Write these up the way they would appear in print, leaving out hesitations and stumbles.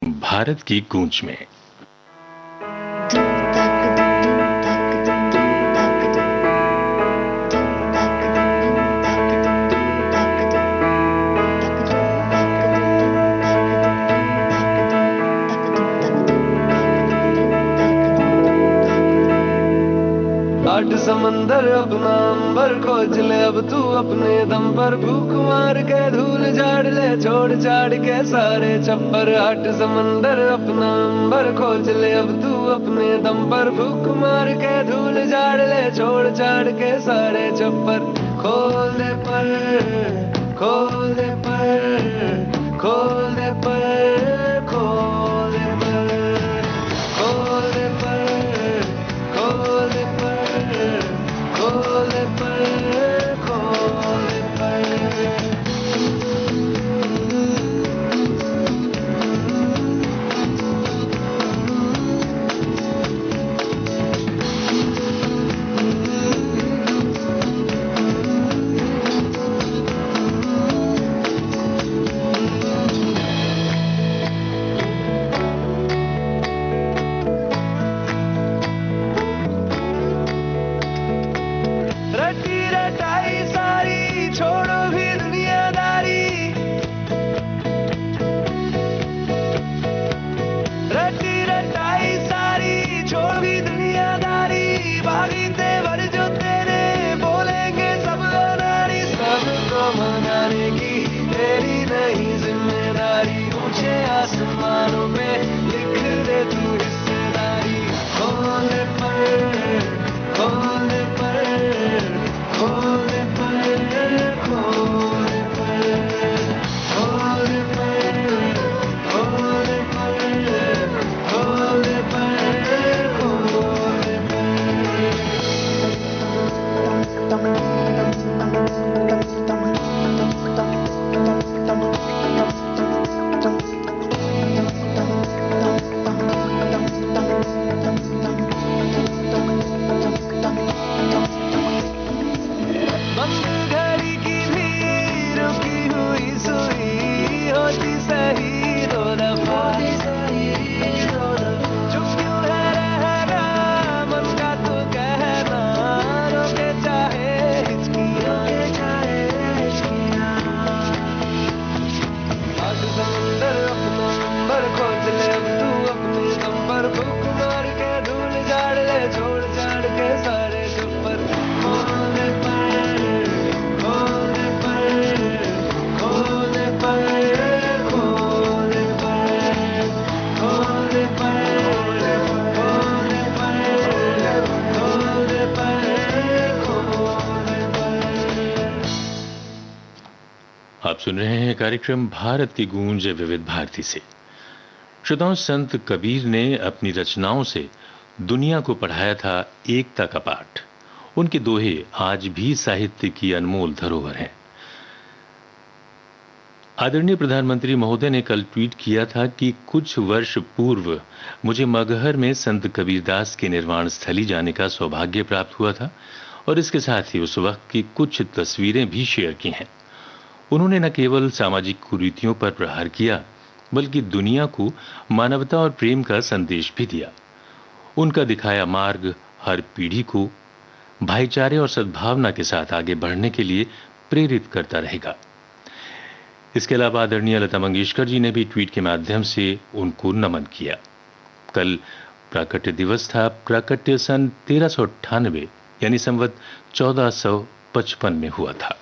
भारत की गूंज में। आठ समंदर अपना अंबर खोज ले अब तू अपने दम पर, भूख मार के धूल झाड़ ले, छोड़ छाड़ के सारे छप्पर। आठ समंदर अपना अंबर खोज ले अब तू अपने दम पर, भूख मार के धूल झाड़ ले, छोड़ छाड़ के सारे छप्पर। खोल दे पर, खोल दे पर, खोल दे पर, खोल दे पर, खोल दे पर, खोल दे पर, खोल दे पर, खोल दे पर। रटी रटाई सारी छोड़ो भी दुनियादारी, रटी रटाई सारी छोड़ भी दुनियादारी। भागी तेवर जो तेरे बोलेंगे सब नारी, सबको मनाने की तेरी नहीं जिम्मेदारी। ऊंचे आसमानों में लिख दे तू हिस्सेदारी। खोल दे पर, खोल दे पर, खोल दे पर, खोल दे पर, खोल दे पर, खोल दे पर, खोल दे पर, खोल दे बंद घड़ी की भी रुकी हुई सुई होती सही दो दफा। चुप क्यों है रहना मन का तो कहना, रोके चाहे हिचकियां। आज समंदर अपना अंबर खोज ले अब तू अपने दम पर, भूख मार के धूल झाड़ ले, छोड़ छाड़ के सारे छप्पर। खोल दे पर, खोल दे पर, खोल दे पर, खोल दे पर, खोल दे पर, खोल दे पर, खोल दे पर, खोल दे पर। आप सुन रहे हैं कार्यक्रम भारत की गूंज विविध भारती से। श्रोताओं, संत कबीर ने अपनी रचनाओं से दुनिया को पढ़ाया था एकता का पाठ। उनके दोहे आज भी साहित्य की अनमोल धरोहर हैं। आदरणीय प्रधानमंत्री महोदय ने कल ट्वीट किया था कि कुछ वर्ष पूर्व मुझे मगहर में संत कबीरदास के निर्वाण स्थली जाने का सौभाग्य प्राप्त हुआ था और इसके साथ ही उस वक्त की कुछ तस्वीरें भी शेयर की हैं। उन्होंने न केवल सामाजिक कुरीतियों पर प्रहार किया बल्कि दुनिया को मानवता और प्रेम का संदेश भी दिया। उनका दिखाया मार्ग हर पीढ़ी को भाईचारे और सद्भावना के साथ आगे बढ़ने के लिए प्रेरित करता रहेगा। इसके अलावा आदरणीय लता मंगेशकर जी ने भी ट्वीट के माध्यम से उनको नमन किया। कल प्राकट्य दिवस था। प्राकट्य सन 1398 यानी संवत 1455 में हुआ था।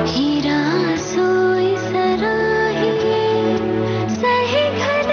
हीरा सोई सराही सही घर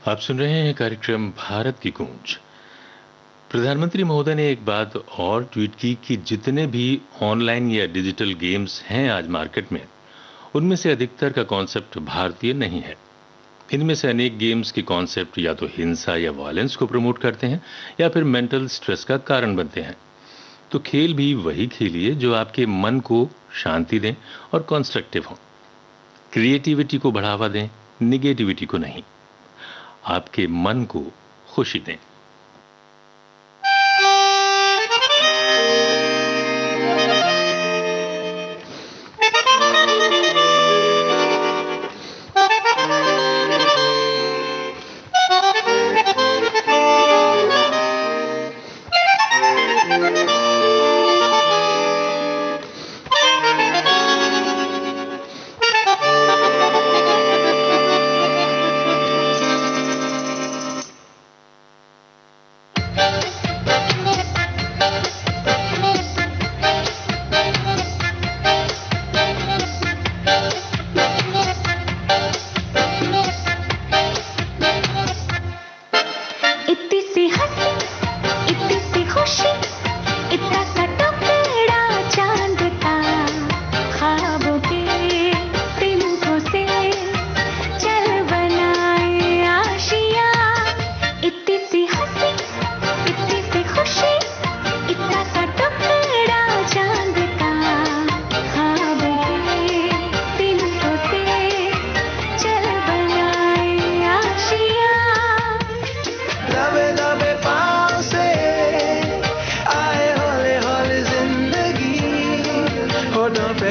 आप सुन रहे हैं कार्यक्रम भारत की गूंज। प्रधानमंत्री महोदय ने एक बात और ट्वीट की कि जितने भी ऑनलाइन या डिजिटल गेम्स हैं आज मार्केट में, उनमें से अधिकतर का कॉन्सेप्ट भारतीय नहीं है। इनमें से अनेक गेम्स के कॉन्सेप्ट या तो हिंसा या वायलेंस को प्रमोट करते हैं या फिर मेंटल स्ट्रेस का कारण बनते हैं। तो खेल भी वही खेलिए जो आपके मन को शांति दें और कंस्ट्रक्टिव हों, क्रिएटिविटी को बढ़ावा दें, निगेटिविटी को नहीं। आपके मन को खुशी दें।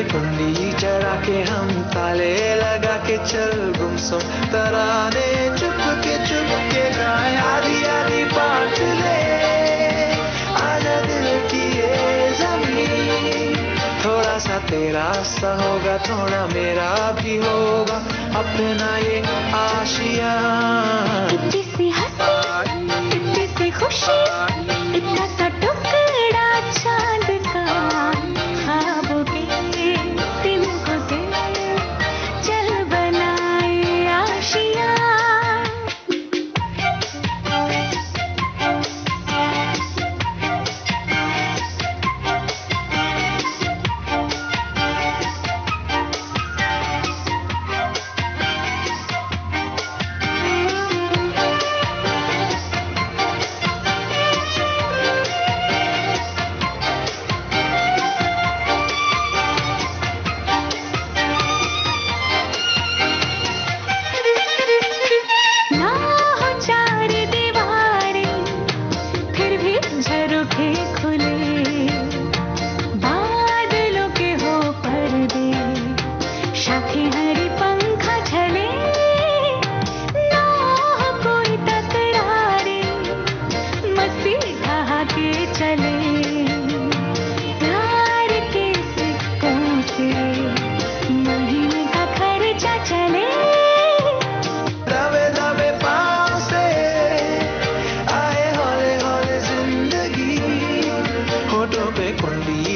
कुंडी चढ़ा के हम ताले लगा के चल गुमसुम तराने चुप के गाए आधी आधी बात ले आजा दिल की ये जमीन। थोड़ा सा तेरा सा होगा, थोड़ा मेरा भी होगा, अपना ये आशिया। कितनी सी हंसी, कितनी सी खुशी, इतना सा टुकड़ा चांद का, ख्वाबों के तिनको से चल बनाए आशिया।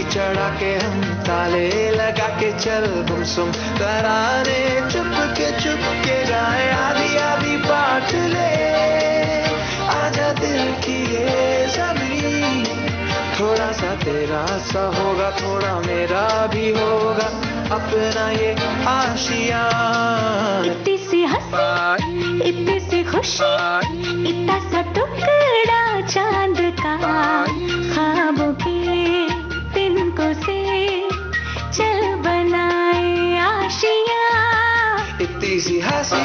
चढ़ा के हम ताले लगा के चल गुमसुम तराने चुप के गाए आधी आधी बात ले आजा दिल की ये जमीन। थोड़ा सा तेरा सा होगा, थोड़ा मेरा भी होगा, अपना ये आशिया। इतनी सी हंसी, इतनी सी खुशी, इतना सा टुकड़ा चांद का, ख्वाबों के तिनको से चल बनाए आशिया। इतनी सी हंसी,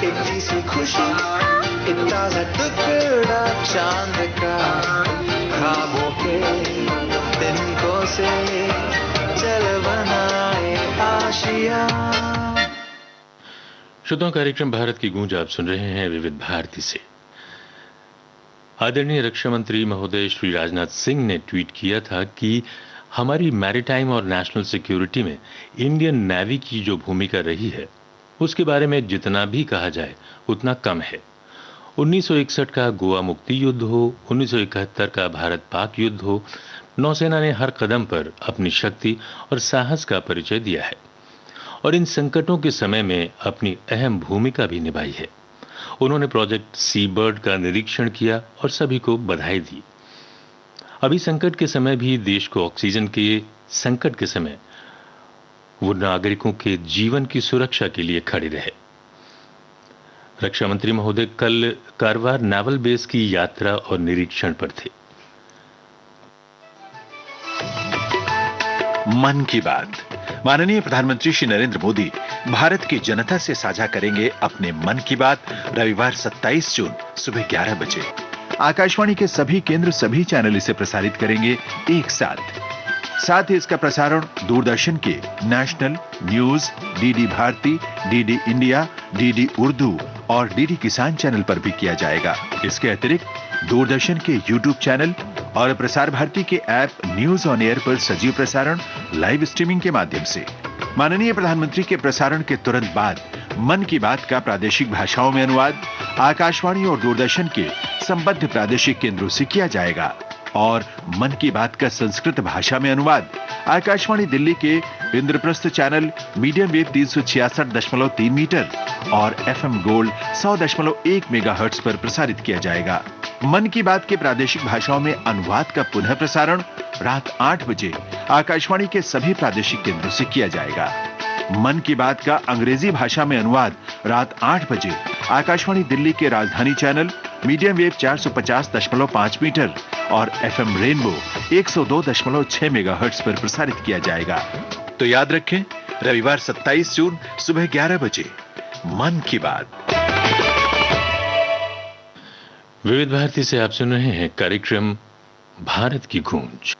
इतनी सी खुशी, इतना सा टुकड़ा चांद का, ख्वाबों के तिनको से चल बनाए आशिया। श्रोताओं, कार्यक्रम भारत की गूंज आप सुन रहे हैं विविध भारती से। आदरणीय रक्षा मंत्री महोदय श्री राजनाथ सिंह ने ट्वीट किया था कि हमारी मैरीटाइम और नेशनल सिक्योरिटी में इंडियन नेवी की जो भूमिका रही है उसके बारे में जितना भी कहा जाए उतना कम है। 1961 का गोवा मुक्ति युद्ध हो, 1971 का भारत पाक युद्ध हो, नौसेना ने हर कदम पर अपनी शक्ति और साहस का परिचय दिया है और इन संकटों के समय में अपनी अहम भूमिका भी निभाई है। उन्होंने प्रोजेक्ट सी बर्ड का निरीक्षण किया और सभी को बधाई दी। अभी संकट के समय भी देश को ऑक्सीजन के संकट के समय वो नागरिकों के जीवन की सुरक्षा के लिए खड़े रहे। रक्षा मंत्री महोदय कल कारवार नावल बेस की यात्रा और निरीक्षण पर थे। मन की बात। माननीय प्रधानमंत्री श्री नरेंद्र मोदी भारत की जनता से साझा करेंगे अपने मन की बात रविवार 27 जून सुबह 11 बजे। आकाशवाणी के सभी केंद्र सभी चैनल इसे प्रसारित करेंगे एक साथ ही इसका प्रसारण दूरदर्शन के national news, DD Bharati, DD India, DD Urdu और डीडी किसान चैनल पर भी किया जाएगा। इसके अतिरिक्त दूरदर्शन के यूट्यूब चैनल और प्रसार भारती के ऐप न्यूज ऑन एयर पर सजीव प्रसारण लाइव स्ट्रीमिंग के माध्यम से। माननीय प्रधानमंत्री के प्रसारण के तुरंत बाद मन की बात का प्रादेशिक भाषाओं में अनुवाद आकाशवाणी और दूरदर्शन के संबद्ध प्रादेशिक केंद्रों से किया जाएगा और मन की बात का संस्कृत भाषा में अनुवाद आकाशवाणी दिल्ली के Indraprastha channel medium wave 366.3 metre और एफएम गोल्ड 100.1 मेगाहर्ट्ज पर प्रसारित किया जाएगा। मन की बात के प्रादेशिक भाषाओं में अनुवाद का पुनः प्रसारण रात 8 बजे आकाशवाणी के सभी प्रादेशिक केंद्रों से किया जाएगा। मन की बात का अंग्रेजी भाषा में अनुवाद रात 8 बजे आकाशवाणी दिल्ली के राजधानी चैनल मीडियम वेव 450.5 मीटर और एफएम रेनबो 102.6 मेगाहर्ट्ज पर प्रसारित किया जाएगा। तो याद रखें, रविवार 27 जून सुबह 11 बजे मन की बात। विविध भारती से आप सुन रहे हैं कार्यक्रम भारत की गूंज।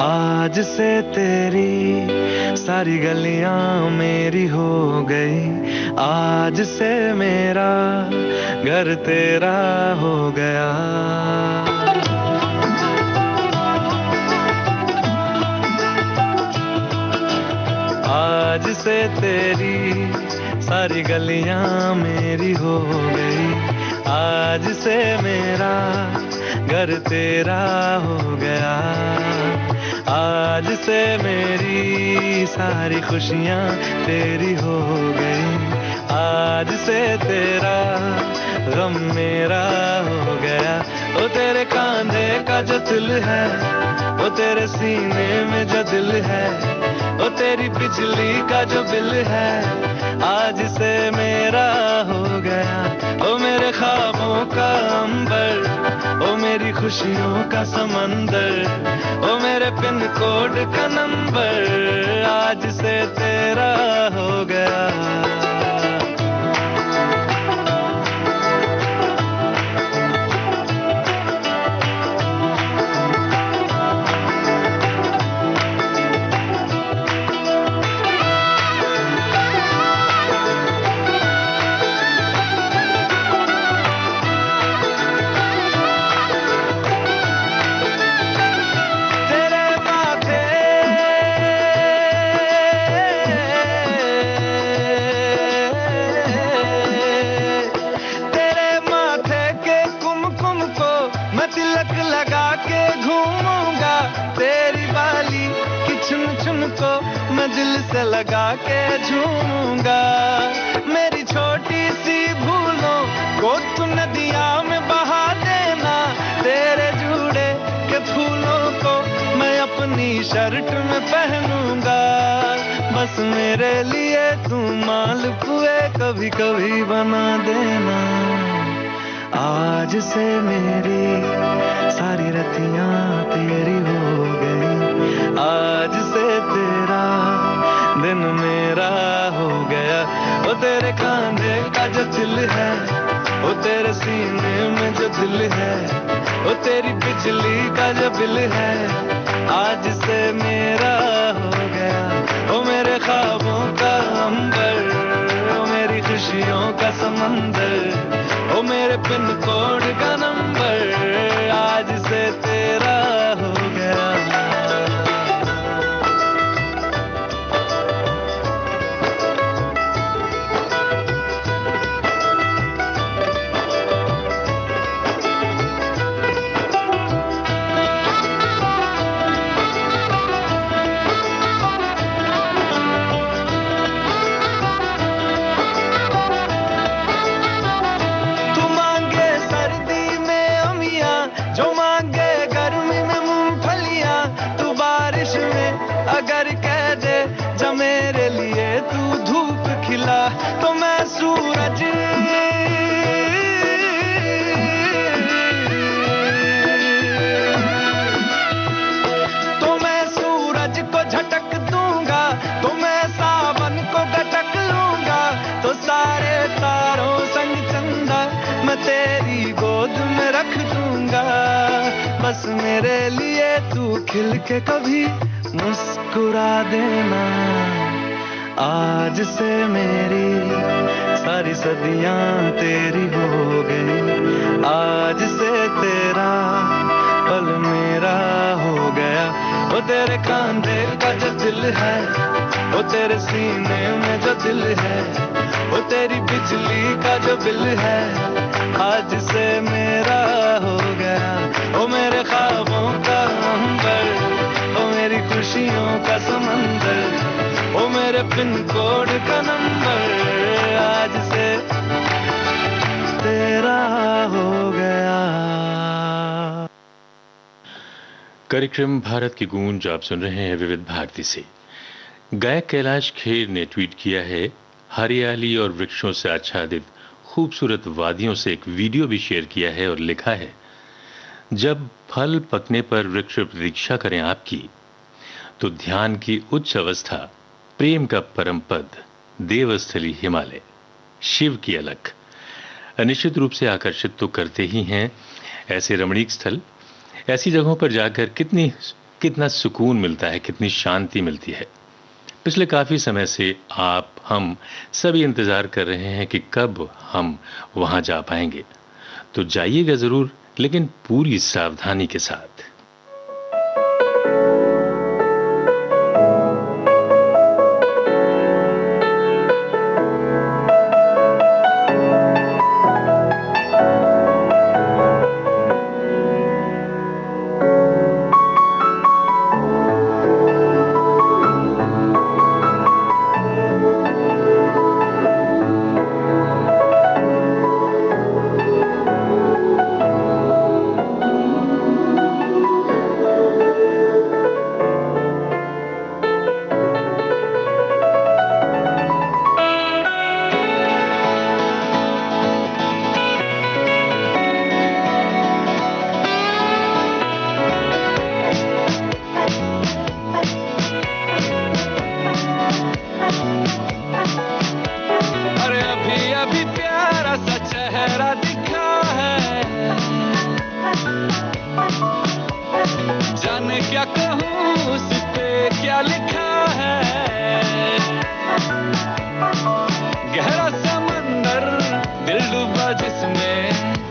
आज से तेरी सारी गलियां मेरी हो गई, आज से मेरा घर तेरा हो गया। आज से तेरी सारी गलियां मेरी हो गई, आज से मेरा घर तेरा हो गया। आज से मेरी सारी खुशियां तेरी हो गई, आज से तेरा गम मेरा हो गया। ओ तेरे कांधे का जो दिल है, ओ तेरे सीने में जो दिल है, ओ तेरी बिजली का जो बिल है, आज से मेरा हो गया। ओ मेरे ख्वाबों का अंबर, ओ मेरी खुशियों का समंदर, ओ मेरे पिन कोड का नंबर, आज से तेरा हो गया। मैं दिल से लगा के झूमूंगा। मेरी छोटी सी भूलों को तू नदिया में बहा देना, तेरे जुड़े के फूलों को मैं अपनी शर्ट में पहनूंगा। बस मेरे लिए तू मालपुए कभी कभी बना देना। आज से मेरी सारी रतियां तेरी हो गई, आज से तेरा दिन मेरा हो गया। ओ तेरे कांधे का जो दिल है, ओ तेरे सीने में जो दिल है, ओ तेरी बिजली का जो बिल है, आज से मेरा हो गया। ओ मेरे ख्वाबों का अंबर, ओ मेरी खुशियों का समंदर, ओ मेरे पिन कोड का नंबर, आज से तेरा हो गया। अगर कह दे जब मेरे लिए तू धूप खिला, तो मैं सूरज को झटक दूंगा, तो मैं सावन को गटक लूंगा, तो सारे तारों संग चंदा मैं तेरी गोद में रख दूंगा। बस मेरे लिए तू खिल के कभी मुस्कुरा देना, आज से मेरी सारी सदियां तेरी हो गई, आज से तेरा पल मेरा हो गया। वो तेरे कांधे का जो दिल है, वो तेरे सीने में जो दिल है, वो तेरी बिजली का जो बिल है, आज से मेरा हो गया। वो मेरे ख्वाबों का अंबर, वो मेरी खुशियों का समंदर, वो मेरे पिन कोड का नंबर, आज से तेरा हो गया। कार्यक्रम भारत की गूंज आप सुन रहे हैं विविध भारती से। गायक कैलाश खेर ने ट्वीट किया है, हरियाली और वृक्षों से आच्छादित खूबसूरत वादियों से एक वीडियो भी शेयर किया है और लिखा है, जब फल पकने पर वृक्ष प्रतीक्षा करें आपकी, तो ध्यान की उच्च अवस्था, प्रेम का परम पद, देवस्थली हिमालय, शिव की अलख निश्चित रूप से आकर्षित तो करते ही हैं। ऐसे रमणीक स्थल, ऐसी जगहों पर जाकर कितना सुकून मिलता है, कितनी शांति मिलती है। पिछले काफी समय से हम सभी इंतजार कर रहे हैं कि कब हम वहां जा पाएंगे। तो जाइएगा जरूर, लेकिन पूरी सावधानी के साथ। क्या कहूँ उस पे क्या लिखा है, गहरा समंदर दिल डूबा जिसमें,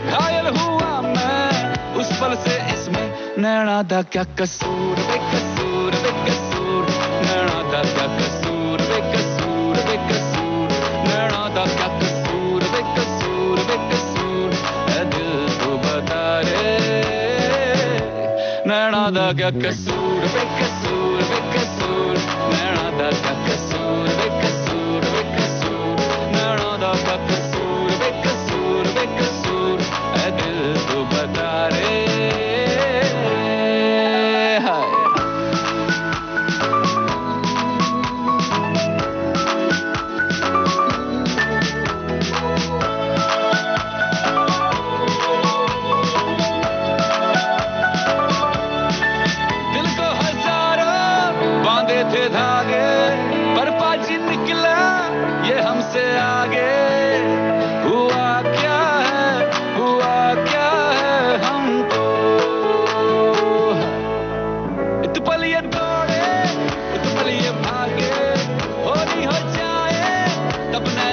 घायल हुआ मैं उस पल से इसमें। नैना दा क्या कसूर बेकसूर बेकसूर, नैना दा क्या कसूर बेकसूर बेकसूर, नैना दा क्या कसूर बेकसूर बेकसूर, ऐ दिल तो बता रे नैना दा क्या कसूर बेकसूर बेकसूर, नैना दा क्या कसूर बेकसूर बेकसूर, नैना दा क्या कसूर बेकसूर बेकसूर, ऐ दिल तो बता रे हाय। दिल को हजार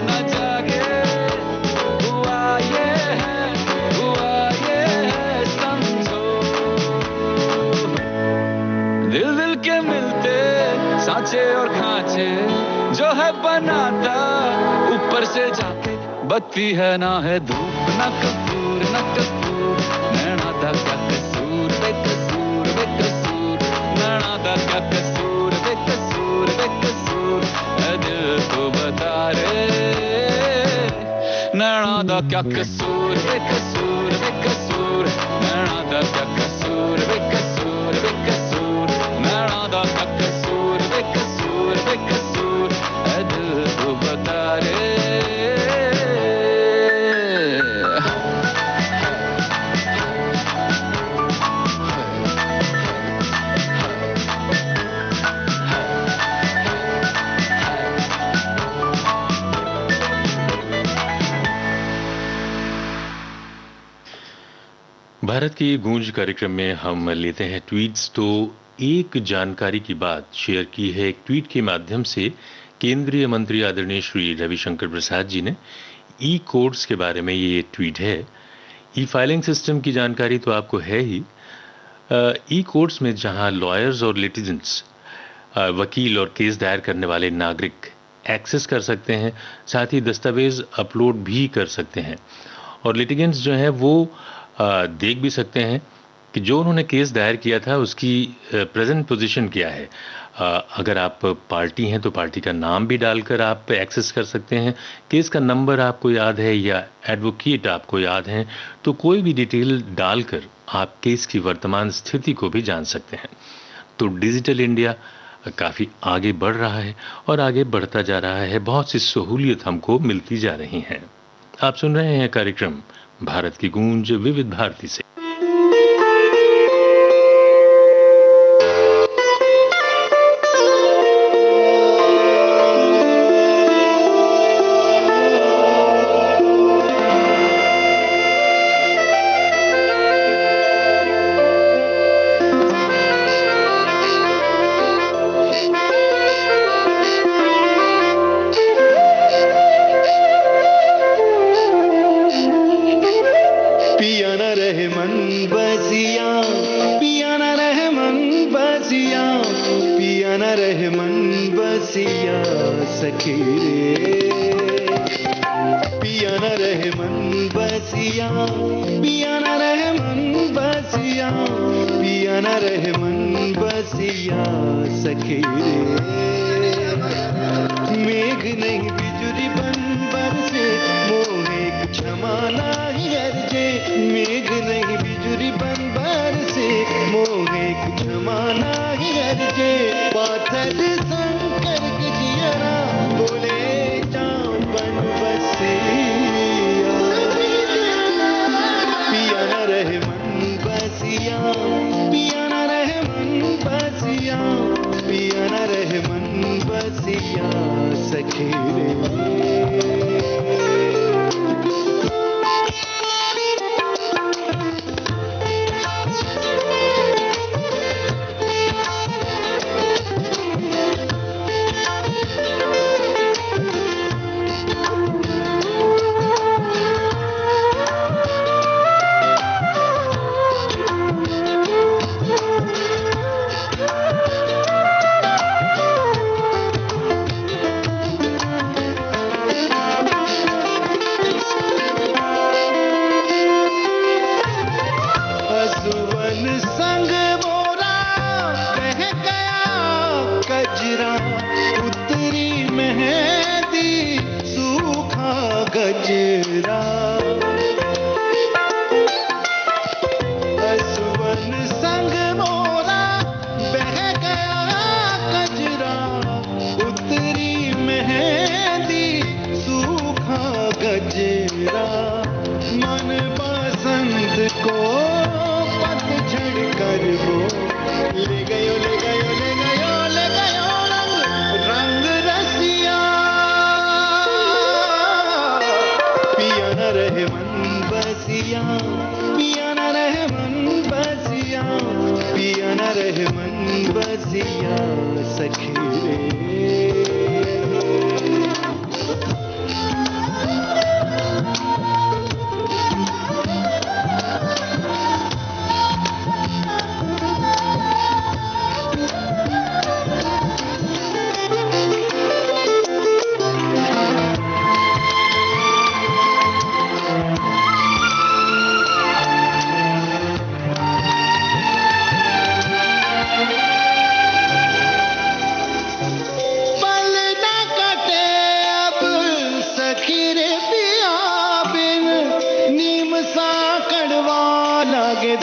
न जागे, हुआ ये है समझो। दिल दिल के मिलते सांचे और खांचे जो है बनाता ऊपर से जाके, बत्ती है ना है धूप ना कपूर ना कपूर, नैना दा क्या कसूर बेकसूर बेकसूर, नैना दा क्या कसूर बेकसूर बेकसूर, ऐ दिल तो बता रे, नैना दा क्या कसूर बेकसूर बेकसूर, नैना दा क्या कसूर बेकसूर बेकसूर, नैना दा क्या कसूर बेकसूर बेकसूर, ऐ दिल तो बता रे। भारत की गूंज कार्यक्रम में हम लेते हैं ट्वीट्स। तो एक जानकारी की बात शेयर की है एक ट्वीट के माध्यम से केंद्रीय मंत्री आदरणीय श्री रविशंकर प्रसाद जी ने। ई कोर्ट्स के बारे में ये ट्वीट है। ई फाइलिंग सिस्टम की जानकारी तो आपको है ही। ई कोर्ट्स में जहां लॉयर्स और लिटिजेंट्स, वकील और केस दायर करने वाले नागरिक एक्सेस कर सकते हैं, साथ ही दस्तावेज अपलोड भी कर सकते हैं, और लिटिगेंट्स जो हैं वो देख भी सकते हैं कि जो उन्होंने केस दायर किया था उसकी प्रेजेंट पोजीशन क्या है। अगर आप पार्टी हैं तो पार्टी का नाम भी डालकर आप एक्सेस कर सकते हैं। केस का नंबर आपको याद है या एडवोकेट आपको याद है तो कोई भी डिटेल डालकर आप केस की वर्तमान स्थिति को भी जान सकते हैं। तो डिजिटल इंडिया काफ़ी आगे बढ़ रहा है और आगे बढ़ता जा रहा है। बहुत सी सहूलियत हमको मिलती जा रही हैं। आप सुन रहे हैं कार्यक्रम भारत की गूंज विविध भारती से।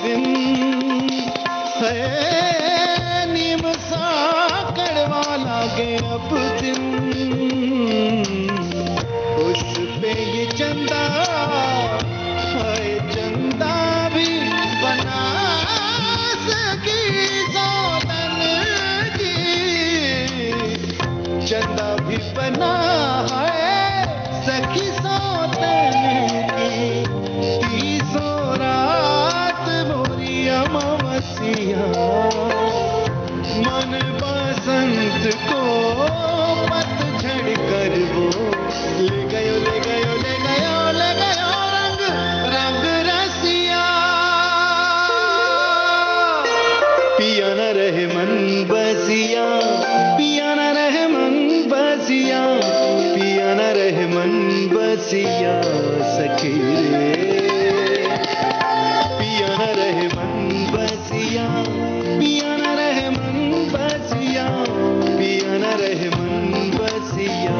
दिन है नीम सा कड़वा लागे अब दिन उस पे ये चंदा है चंदा भी बना सकी सौतन की चंदा भी बना है सखी सौतन की तीसों रात मोरी अमावस्या मन बसंत को पतझड़ कर वो ले गयो ले गयो ले गयो ले गयो रंग रंग रसिया पिया न रहे मन बसिया पिया न रहे मन बसिया पिया न रहे मन बसिया सखी रे पिया न रहे मन बसिया पिया न रहे मन बसिया पिया न रहे मन बसिया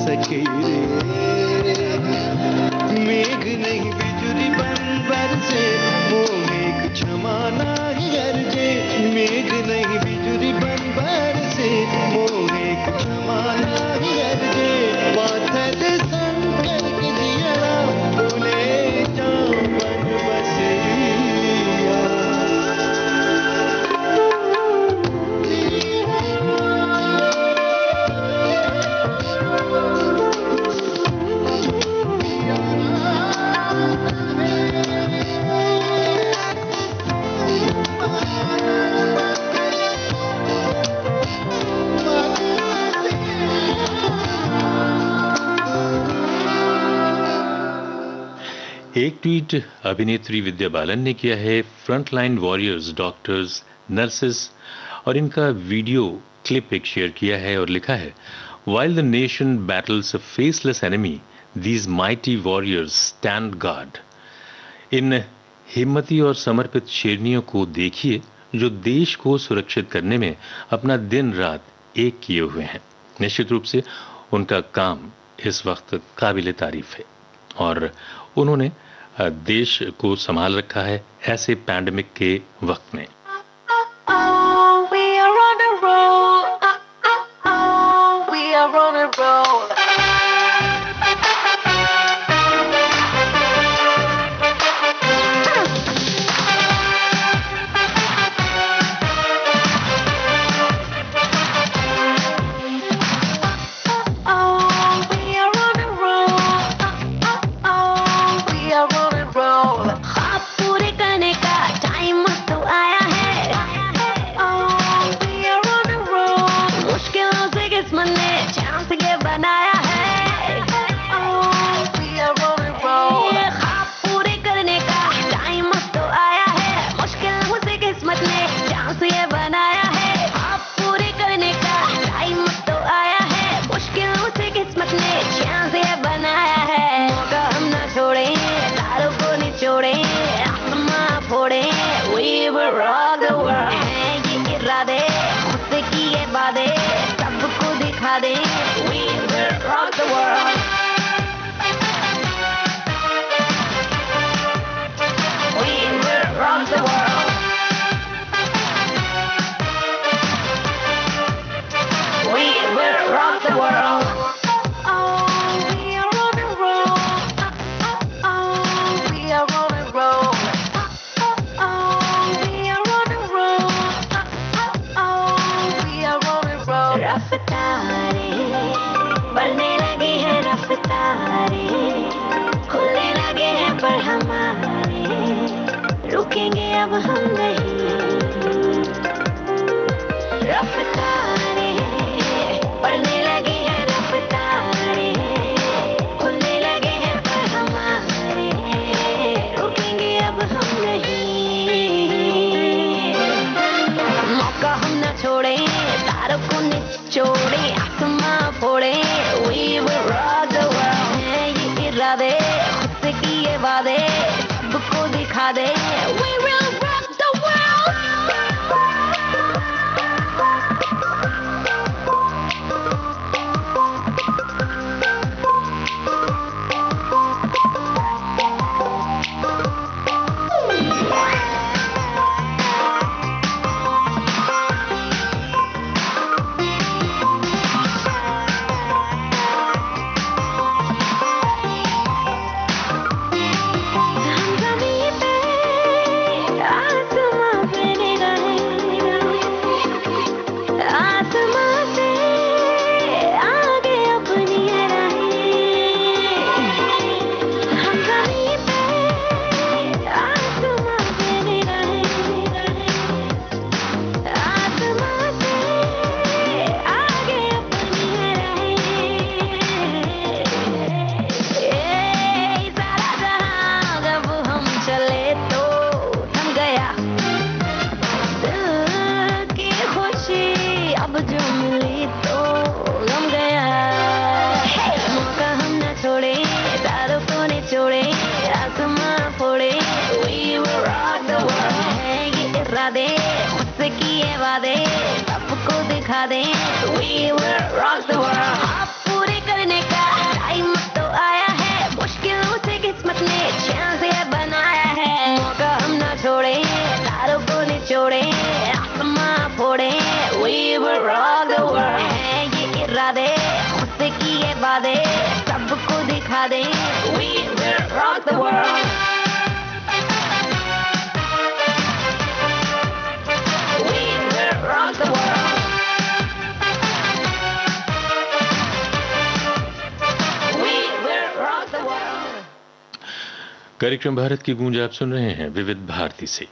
सखी रे मेघ नहीं बिजुली बन बरसे वो मेघ क्षमा नहीं गरजे मेघ नहीं बिजुली बन बरसे वो मेघ क्षमा नहीं गरजे पाथर संकर के जिया बोले जाओ मन बसिया एक ट्वीट अभिनेत्री विद्या बालन ने किया है फ्रंटलाइन वॉरियर्स, डॉक्टर्स, नर्सेस और इनका वीडियो क्लिप एक शेयर किया है और लिखा है While the nation battles a faceless enemy, these mighty warriors stand guard. इन हिम्मती और समर्पित शेरनियों को देखिए जो देश को सुरक्षित करने में अपना दिन रात एक किए हुए हैं। निश्चित रूप से उनका काम इस वक्त काबिले तारीफ है और उन्होंने देश को संभाल रखा है ऐसे पैंडेमिक के वक्त में। We are on a roll. We are on a roll. ख्वाब पूरे करने का टाइम तो आया है। मुश्किलों से किस्मत ने चांस ये बनाया है। ये ख्वाब पूरे करने का टाइम तो आया है। मुश्किलों से किस्मत ने चांस ये बनाया है। ख्वाब पूरे करने का टाइम तो आया है। मुश्किलों से किस्मत ने चांस ये बनाया है। मौका हम ना छोड़े, तारों को निचोड़े, आसमां फोड़े। We will rock the world। हैं ये इरादे, खुद से किए वादे, सबको दिखा दे। We will rock the world। We will rock the world। We will rock the world। We are on a roll। We are on a roll। We are on a roll। We are on a roll। रफ्तारें बढ़ने लगी है, रफ्तारें खुलने लगे हैं पर हमारे, रुकेंगे अब हम नहीं। रफ्तारें बढ़ने लगी है, रफ्तारें खुलने लगे हैं पर हमारे, रुकेंगे अब हम नहीं। मौका हम न छोड़े, तारों को निचोड़े, आसमां फोड़े। We will rock the world। हैं ये इरादे, खुद से किए वादे, सबको दिखा दे। We will rock the world। इरादे सबको दिखा दे, we will rock the world। ख्वाब पूरे करने का टाइम तो आया है, मुश्किलों से किस्मत ने चैन से बनाया है। मौका हम ना छोड़े, तारों को निचोड़े, आसमां फोड़े, we will rock the world। है ये इरादे खुद से किए वादे सबको दिखा दे, we will rock the world। We will rock the world। We will rock the world। कार्यक्रम भारत की गूंज आप सुन रहे हैं विविध भारती से।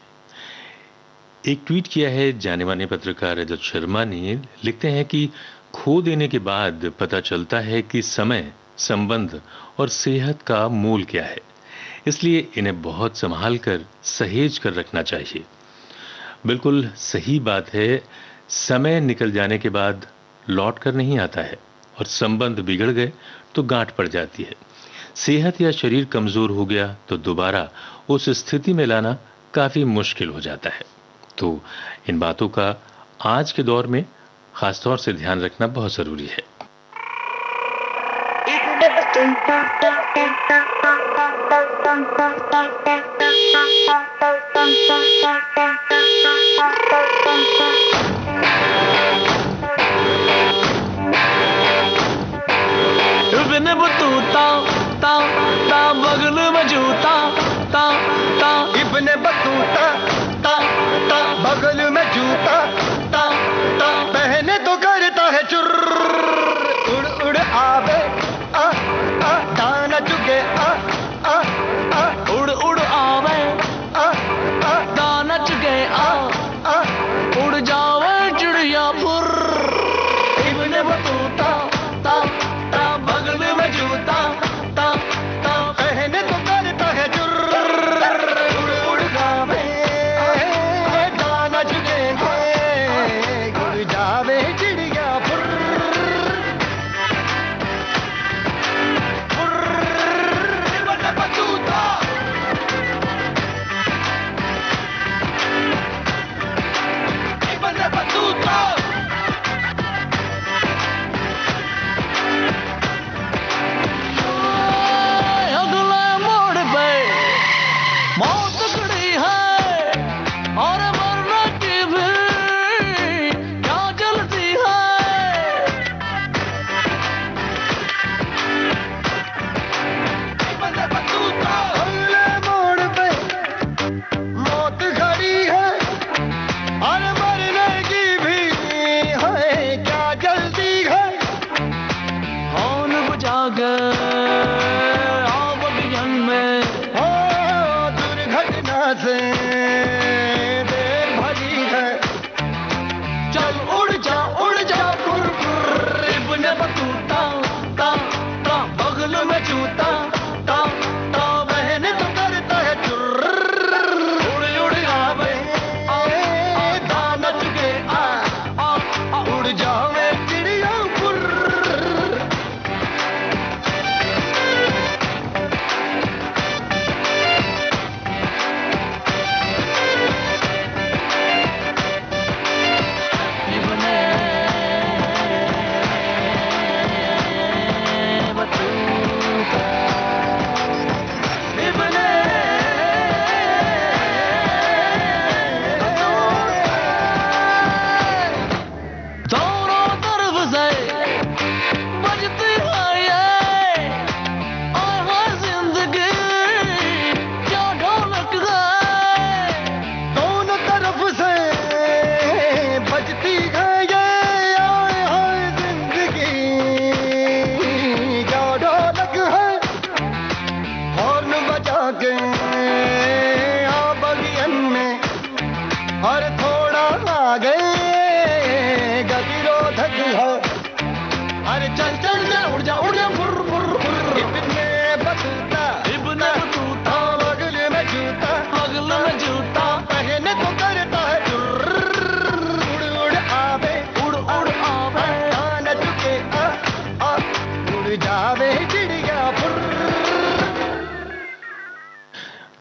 एक ट्वीट किया है जाने माने पत्रकार रजत शर्मा ने। लिखते हैं कि खो देने के बाद पता चलता है कि समय, संबंध और सेहत का मूल क्या है, इसलिए इन्हें बहुत संभाल कर सहेज कर रखना चाहिए। बिल्कुल सही बात है। समय निकल जाने के बाद लौट कर नहीं आता है और संबंध बिगड़ गए तो गांठ पड़ जाती है। सेहत या शरीर कमजोर हो गया तो दोबारा उस स्थिति में लाना काफी मुश्किल हो जाता है। तो इन बातों का आज के दौर में खासतौर से ध्यान रखना बहुत जरूरी है। बिन बतूता ता ता बगल में जूता ता ता, इब्ने बतूता ता ता बगल में जूता ता ता, पहने तो करता है चुर, उड़ उड़ आवे आ आ, दाना चुगे आ आ आ, उड़ उड़ आवे आ आ, दाना चुगे आ आ, उड़ जावे चिड़िया फुर। इब्ने बतूता ता ता बगल में जूता ता ता, पहने तो करता है चुर, उड़ उड़ जावे दाना चुगेंगे, उड़ जावे चिड़िया फुर फुर। इब्ने बतूता इब्ने बतूता अगले मोड़ पे मौत खड़ी है और मरने की भी क्या जल्दी है। अगले मोड़ पे मौत खड़ी है और मरने की भी है क्या जल्दी है। कौन बुझा गए आग विजन में, हो दुर्घटना से देर भरी है। चल उड़ जा फुर फुर। इब्ने बतूता ता ता बगल में जूता ता ता, बहने तो करता है चुर, उड़ उड़ आवे आ आ, दाना चुगे आ आ आ, उड़ जावे चिड़िया फुर। दोनों तरफ से बजती है ये और हर जिंदगी क्या ढोलक है। दोनों तरफ से बजती है ये और हर जिंदगी क्या ढोलक है। हॉर्न बजा के आ बगियन में और थोड़ा आगे गतिरोधक है। अरे चल चल चल उड़ जा फुर फुर फुर। इब्ने बतूता बगल में जूता पहने तो करता है चुर, उड़ उड़ आवे दाना चुके आ आ, उड़ जावे चिड़िया फुर।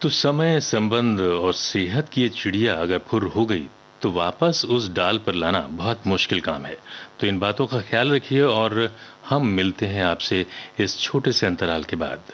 तो समय, संबंध और सेहत की ये चिड़िया अगर फुर हो गई वक्त वापस उस डाल पर लाना बहुत मुश्किल काम है। तो इन बातों का ख्याल रखिए और हम मिलते हैं आपसे इस छोटे से अंतराल के बाद।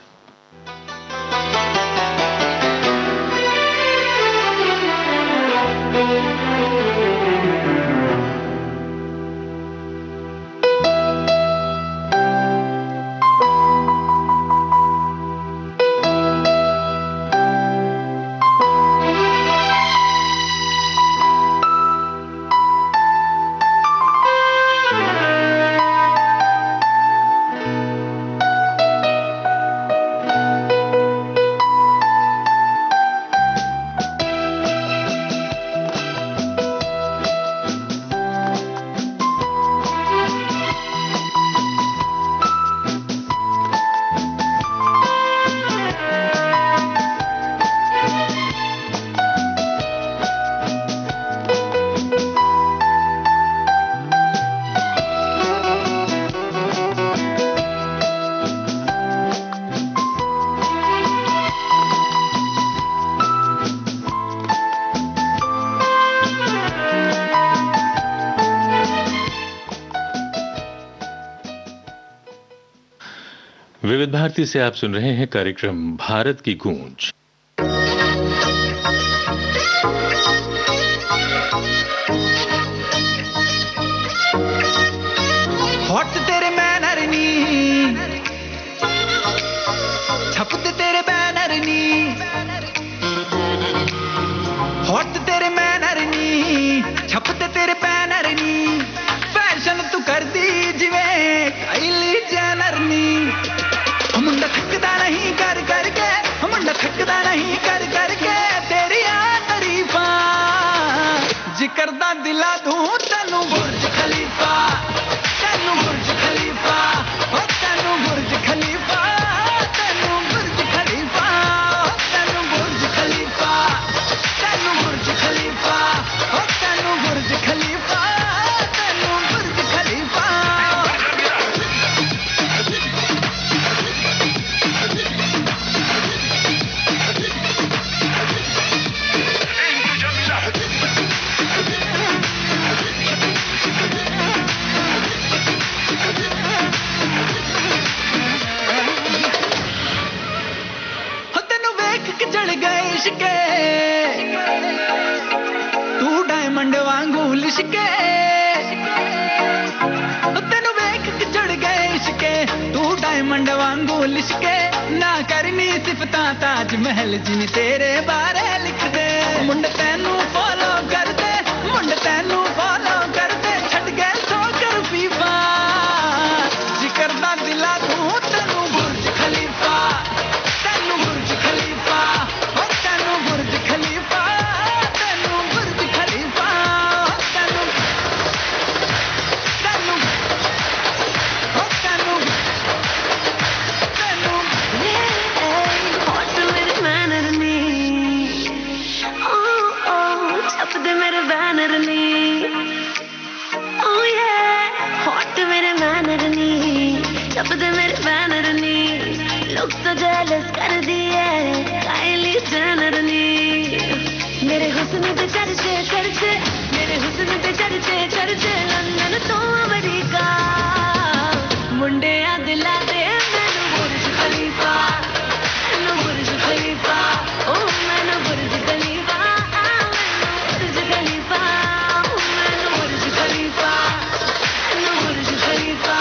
विविध भारती से आप सुन रहे हैं कार्यक्रम भारत की गूंज। हॉट तेरे मैनर नी, छपते तेरे बैनर नी, हॉट तेरे मैनर नी, छपते तेरे बैनर नी, फैशन तू कर दी जिवें काइली जेनर नी। मुंडा थकदा नहीं कर करके, मुंडा थकदा नहीं कर करके तेरी तारीफा जिक्र दा दिला दूं तैनू बुर्ज खलीफा, तैनू बुर्ज खलीफा, ओ तैनू बुर्ज खलीफा, तैनू बुर्ज खलीफा, तैनू बुर्ज खलीफा, तैनू बुर्ज खलीफा, ओ तैनू बुर्ज खलीफा, तैनू बुर्ज खलीफा। जड़ गए इश्के तू डायमंड वांगू लिशके, तेनू वेख के जड़ गए इश्के तू डायमंड वांगू लिशके, ना करनी सिफतां ताज महल जिनी तेरे बारे लिख दे। मुंड तैनू फॉलो कर दे, मुंड तैनू फॉलो कर दे, छड़ गए सो कर फीफा जिक्र दा दिला दूं तैनू बुर्ज खलीफा, तैनू बुर्ज खलीफा, ओ तैनू बुर्ज खलीफा, तैनू बुर्ज खलीफा, तैनू तैनू ओ तैनू तैनू हॉट मेरे मैनर नी, ओ छपदे मेरे बैनर नी, ओ ये हॉट मेरे मैनर नी, छपदे मेरे बैनर नी, लोग तो जेलस कर दिए काइली जेनर नी। मेरे हुस्न पे चर्चे चर्चे, मेरे हुस्न पे चर्चे चर्चे, लंदन तो अमेरिका मुंडे आ दिला दे मैनू बुर्ज खलीफा, मैनू बुर्ज खलीफा, ओ मैनू बुर्ज खलीफा, मैनू बुर्ज खलीफा, मैनू बुर्ज खलीफा, मैनू बुर्ज खलीफा,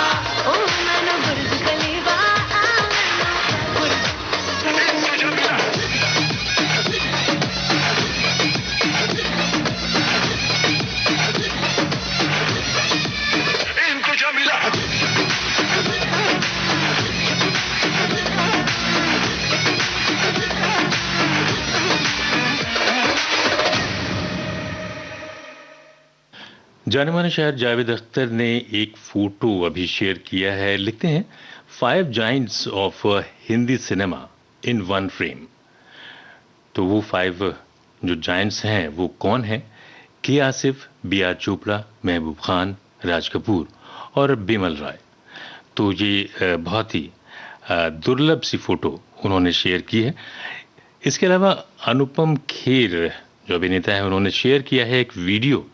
ओ मैनू बुर्ज खलीफा, मैनू बुर्ज जाने माने शायर जावेद अख्तर ने एक फोटो अभी शेयर किया है। लिखते हैं 5 Giants of Hindi cinema in one frame. तो वो 5 जो जाइंट्स हैं वो कौन हैं? के आसिफ, बी आर चोपड़ा, महबूब खान, राज कपूर और बिमल राय। तो ये बहुत ही दुर्लभ सी फोटो उन्होंने शेयर की है। इसके अलावा अनुपम खेर जो अभिनेता हैं, उन्होंने शेयर किया है एक वीडियो।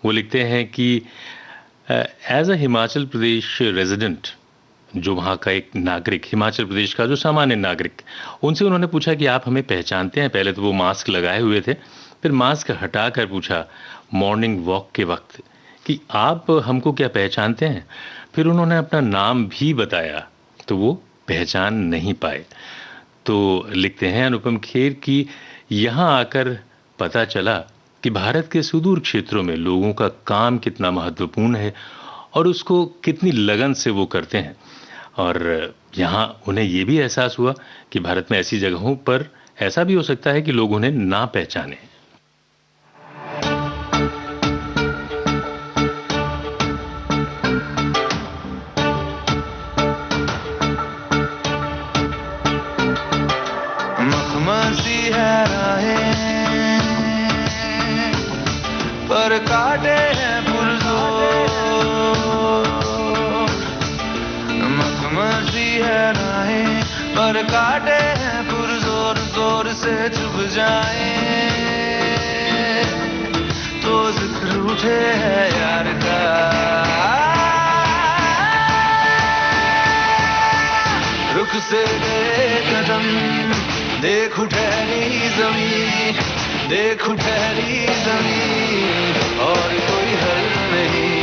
वो लिखते हैं कि as a Himachal Pradesh resident, जो वहाँ का एक नागरिक, हिमाचल प्रदेश का जो सामान्य नागरिक, उनसे उन्होंने पूछा कि आप हमें पहचानते हैं। पहले तो वो मास्क लगाए हुए थे, फिर मास्क हटाकर पूछा मॉर्निंग वॉक के वक्त कि आप हमको क्या पहचानते हैं। फिर उन्होंने अपना नाम भी बताया तो वो पहचान नहीं पाए। तो लिखते हैं अनुपम खेर कि यहाँ आकर पता चला कि भारत के सुदूर क्षेत्रों में लोगों का काम कितना महत्वपूर्ण है और उसको कितनी लगन से वो करते हैं। और यहाँ उन्हें ये भी एहसास हुआ कि भारत में ऐसी जगहों पर ऐसा भी हो सकता है कि लोग उन्हें ना पहचाने। मखमसी है राहें पर काटे हैं पुरज़ोर, मखमसी है राहें पर काटे हैं पुरज़ोर, जोर से चुभ जाए तो जिक्र उठे है यार का। रुख से गए कदम देख ठहरी जमीन, देख ठहरी जमीन और कोई हल नहीं।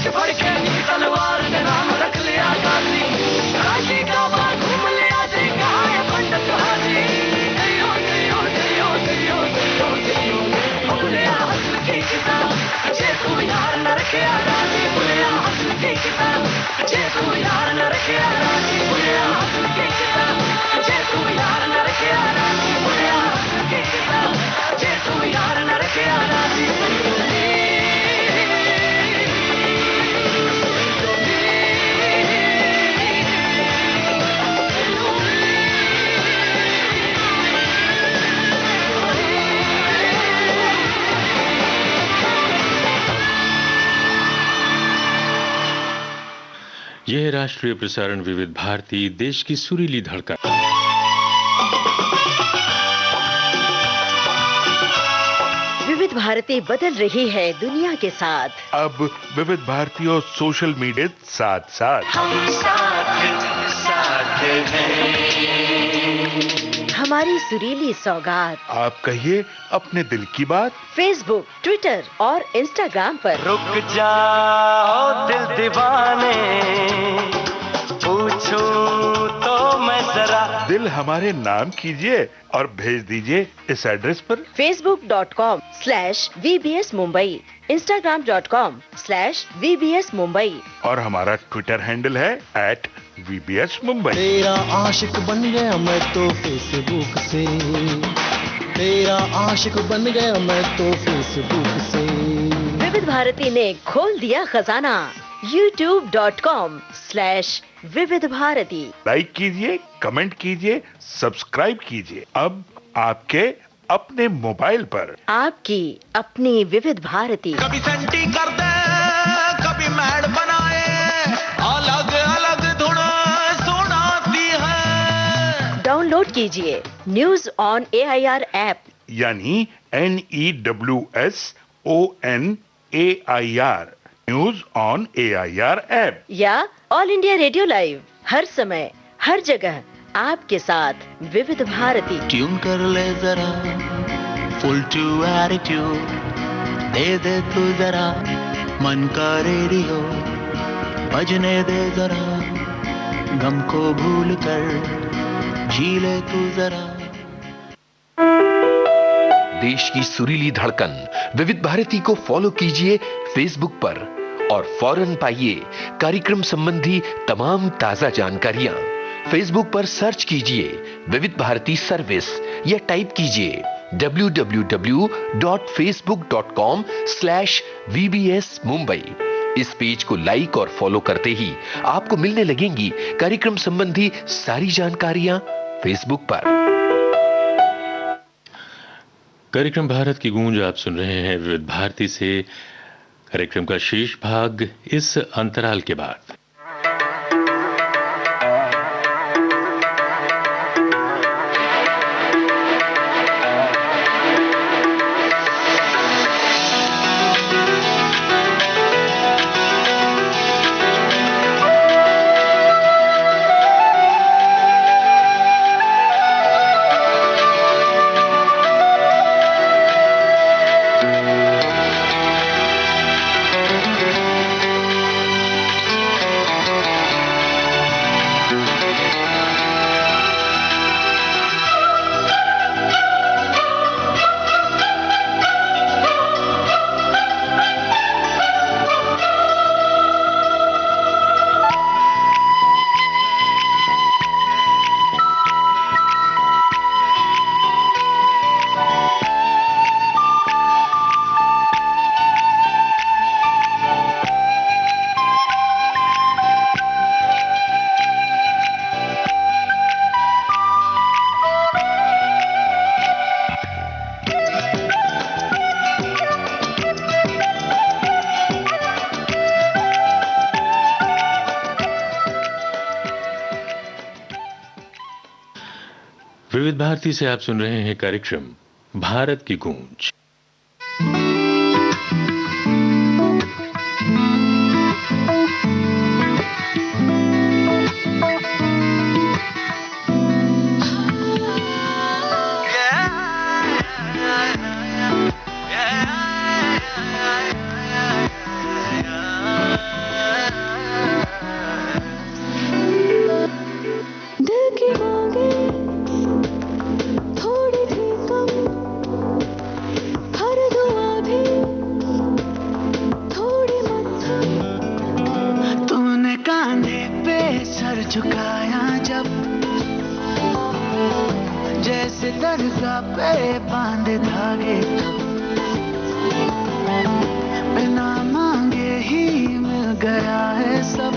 फड़क फड़के तलवार का नाम रख लिया गाजी, काशी का बाग घूम लिया जी, कहा है पंडित हाजी। जयो जयो जयो जयो जयो जयो, बोलिया हंस के किताब जे तू यार न रखे राजी, बोलिया हंस के किताब जे तू यार न रखे राजी, बोलिया हंस के किताब जे तू यार न रखे राजी, बोलिया हंस के किताब जे तू यार न रखे राजी। यह राष्ट्रीय प्रसारण विविध भारती, देश की सुरीली धड़कन। विविध भारती बदल रही है दुनिया के साथ। अब विविध भारती और सोशल मीडिया साथ साथ हम साथ हैं। हमारी सुरीली सौगात आप कहिए अपने दिल की बात। फेसबुक, ट्विटर और इंस्टाग्राम पर। रुक जाओ दिल दीवाने, पूछूं तो मैं जरा। दिल हमारे नाम कीजिए और भेज दीजिए इस एड्रेस पर। facebook.com/VBS Mumbai, Instagram.com/VBS Mumbai और हमारा ट्विटर हैंडल है @VBS Mumbai। तेरा आशिक बन गया मैं तो फेसबुक से, तेरा आशिक बन गया मैं तो फेसबुक से। विविध भारती ने खोल दिया खजाना। youtube.com/विविध भारती। लाइक कीजिए, कमेंट कीजिए, सब्सक्राइब कीजिए। अब आपके अपने मोबाइल पर आपकी अपनी विविध भारती। कभी संटी कर दे, कभी मैड बनाए, अलग अलग धुन सुनाती है। डाउनलोड कीजिए न्यूज ऑन AIR ऐप, यानी NEWSONAIR, news on AIR app, या ऑल इंडिया रेडियो लाइव, हर समय हर जगह आपके साथ विविध भारती। ट्यून कर ले जरा फुल टू एटीट्यूड, दे दे तू जरा मन का रेडियो, बजने दे जरा गम को भूल कर, जी ले तू जरा। देश की सुरीली धड़कन विविध भारती को फॉलो कीजिए फेसबुक पर और फौरन पाइए कार्यक्रम संबंधी तमाम ताजा जानकारियां। फेसबुक पर सर्च कीजिए विविध भारती सर्विस या टाइप कीजिए www.facebook.com/VBS Mumbai। इस पेज को लाइक और फॉलो करते ही आपको मिलने लगेंगी कार्यक्रम संबंधी सारी जानकारियां फेसबुक पर। कार्यक्रम भारत की गूंज आप सुन रहे हैं विविध भारती से। कार्यक्रम का शेष भाग इस अंतराल के बाद। विविध भारती से आप सुन रहे हैं कार्यक्रम भारत की गूंज। झुकाया जब, जैसे दरगाह पे बांधे धागे तब, बिना मांगे ही मिल गया है सब।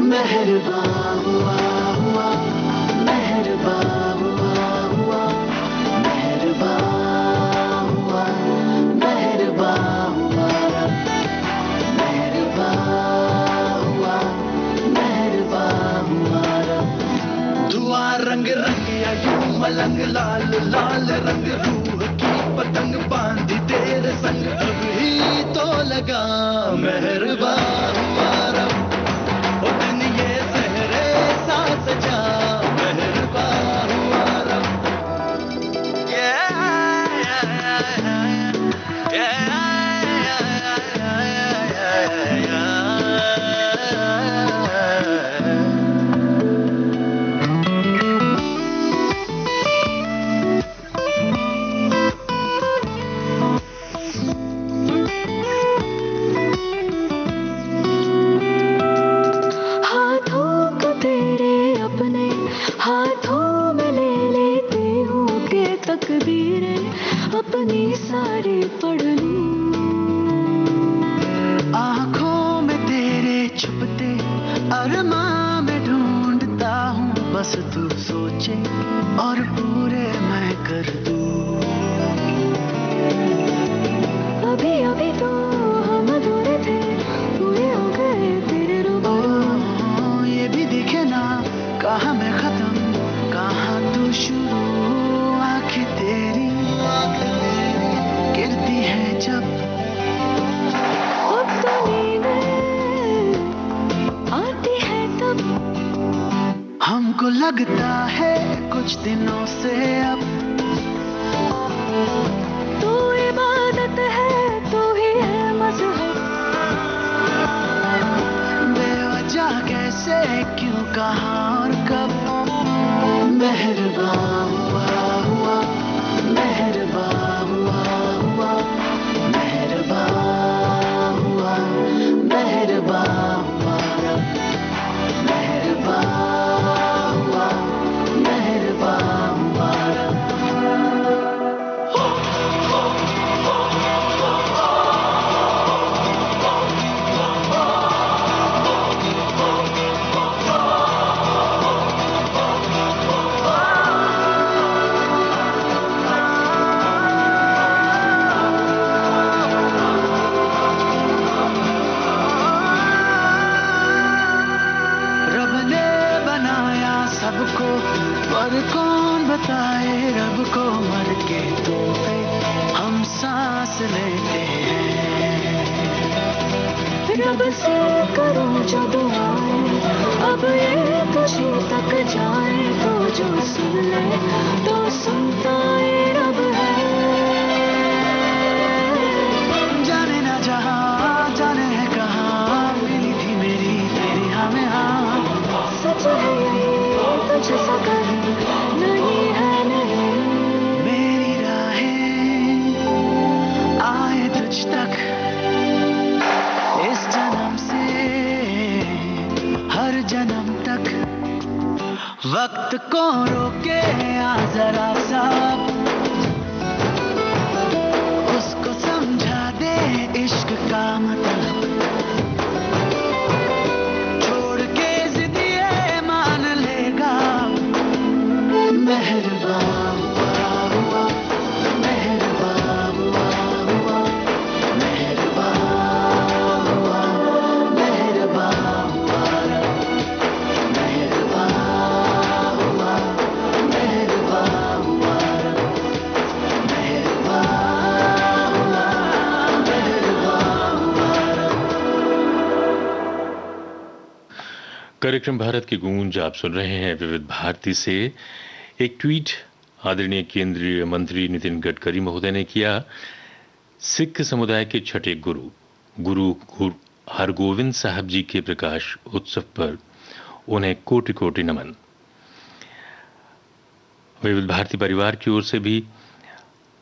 मेहरबान हुआ हुआ, मेहरबान हुआ हुआ, मेहरबान हुआ, मेहरबान हुआ, मेहरबान हुआ, मेहरबान हुआ। धुआ रंग रंगिया यूं मलंग लाल लाल रंग, रूह की पतंग बांधी तेरे संग, अब ही तो लगा मेहरबान हुआ रब। ओ दिन ये सहरे सा सजा, मेहरबान हुआ रब। हाथों में ले लेती हूँ के तकदीरें अपनी सारी पढ़ लूं। आँखों में तेरे छुपते अरमां में ढूंढता हूँ, बस तू सोचे और पूरे मैं कर दूं। अभी अभी तो हम अधूरे थे, पूरे हो गए तेरे रूबरू। ये भी दिखे ना कहाँ मैं खत्म कहाँ तू शुरू, आँखें तेरी गिरती है जब, अब तो नींदें आती है तब, हमको लगता है कुछ दिनों से अब। तू इबादत है, तू ही है मज़हब, बेवजह कैसे क्यों कहाँ और कब। मेहरबान हुआ हुआ, मेहरबान हुआ हुआ, मेहरबान हुआ, मेहरबान हुआ रब। मेहरबान हुआ, मेहरबान हुआ रब। सबको पर कौन बताए रब को, मर के तोहफे हम सांस लेते हैं। रब से करूं जो दुआएं, अब ये तुझे तक जाए, तो जो सुन ले तो सुनता ये रब है। जाने ना जहाँ जाने है कहाँ, मिली थी मेरी तेरी हमें हाँ। सच है यही तुझसा कहीं नहीं है नहीं, मेरी राहें आए तुझ तक इस जन्म से हर जन्म तक। वक्त को रोके आ जरा सा, उसको समझा दे इश्क का मतलब। छोड़ के ज़िद्दिए मान लेगा। मेहरबान हुआ हुआ, मेहरबान हुआ हुआ, मेहरबान हुआ, मेहरबान हुआ रब। मेहरबान हुआ, मेहरबान हुआ रब। मेहरबान हुआ, मेहरबान हुआ रब। कार्यक्रम भारत की गूंज आप सुन रहे हैं विविध भारती से। एक ट्वीट आदरणीय केंद्रीय मंत्री नितिन गडकरी महोदय ने किया। सिख समुदाय के छठे गुरु हरगोविंद साहब जी के प्रकाश उत्सव पर उन्हें कोटि कोटि नमन। विविध भारती परिवार की ओर से भी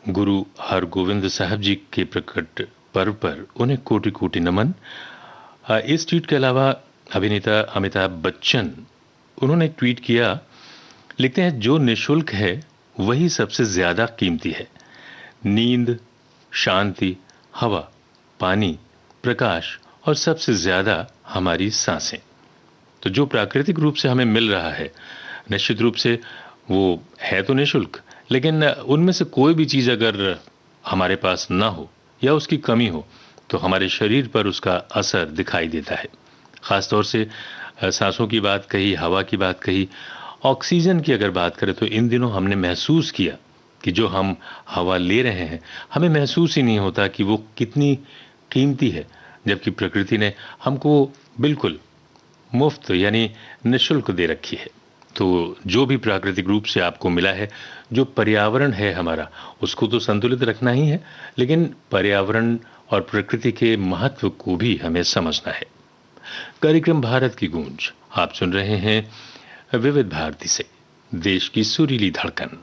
गुरु हरगोविंद साहब जी के प्रकट पर्व पर उन्हें कोटि कोटि नमन। इस ट्वीट के अलावा अभिनेता अमिताभ बच्चन, उन्होंने ट्वीट किया, लिखते हैं, जो निशुल्क है वही सबसे ज्यादा कीमती है। नींद, शांति, हवा, पानी, प्रकाश और सबसे ज्यादा हमारी सांसें। तो जो प्राकृतिक रूप से हमें मिल रहा है, निश्चित रूप से वो है तो निशुल्क, लेकिन उनमें से कोई भी चीज अगर हमारे पास ना हो या उसकी कमी हो तो हमारे शरीर पर उसका असर दिखाई देता है। खासतौर से सांसों की बात कही, हवा की बात कही, ऑक्सीजन की अगर बात करें तो इन दिनों हमने महसूस किया कि जो हम हवा ले रहे हैं, हमें महसूस ही नहीं होता कि वो कितनी कीमती है, जबकि प्रकृति ने हमको बिल्कुल मुफ्त यानी निशुल्क दे रखी है। तो जो भी प्राकृतिक रूप से आपको मिला है, जो पर्यावरण है हमारा, उसको तो संतुलित रखना ही है, लेकिन पर्यावरण और प्रकृति के महत्व को भी हमें समझना है। कार्यक्रम भारत की गूंज आप सुन रहे हैं विविध भारती से, देश की सुरीली धड़कन।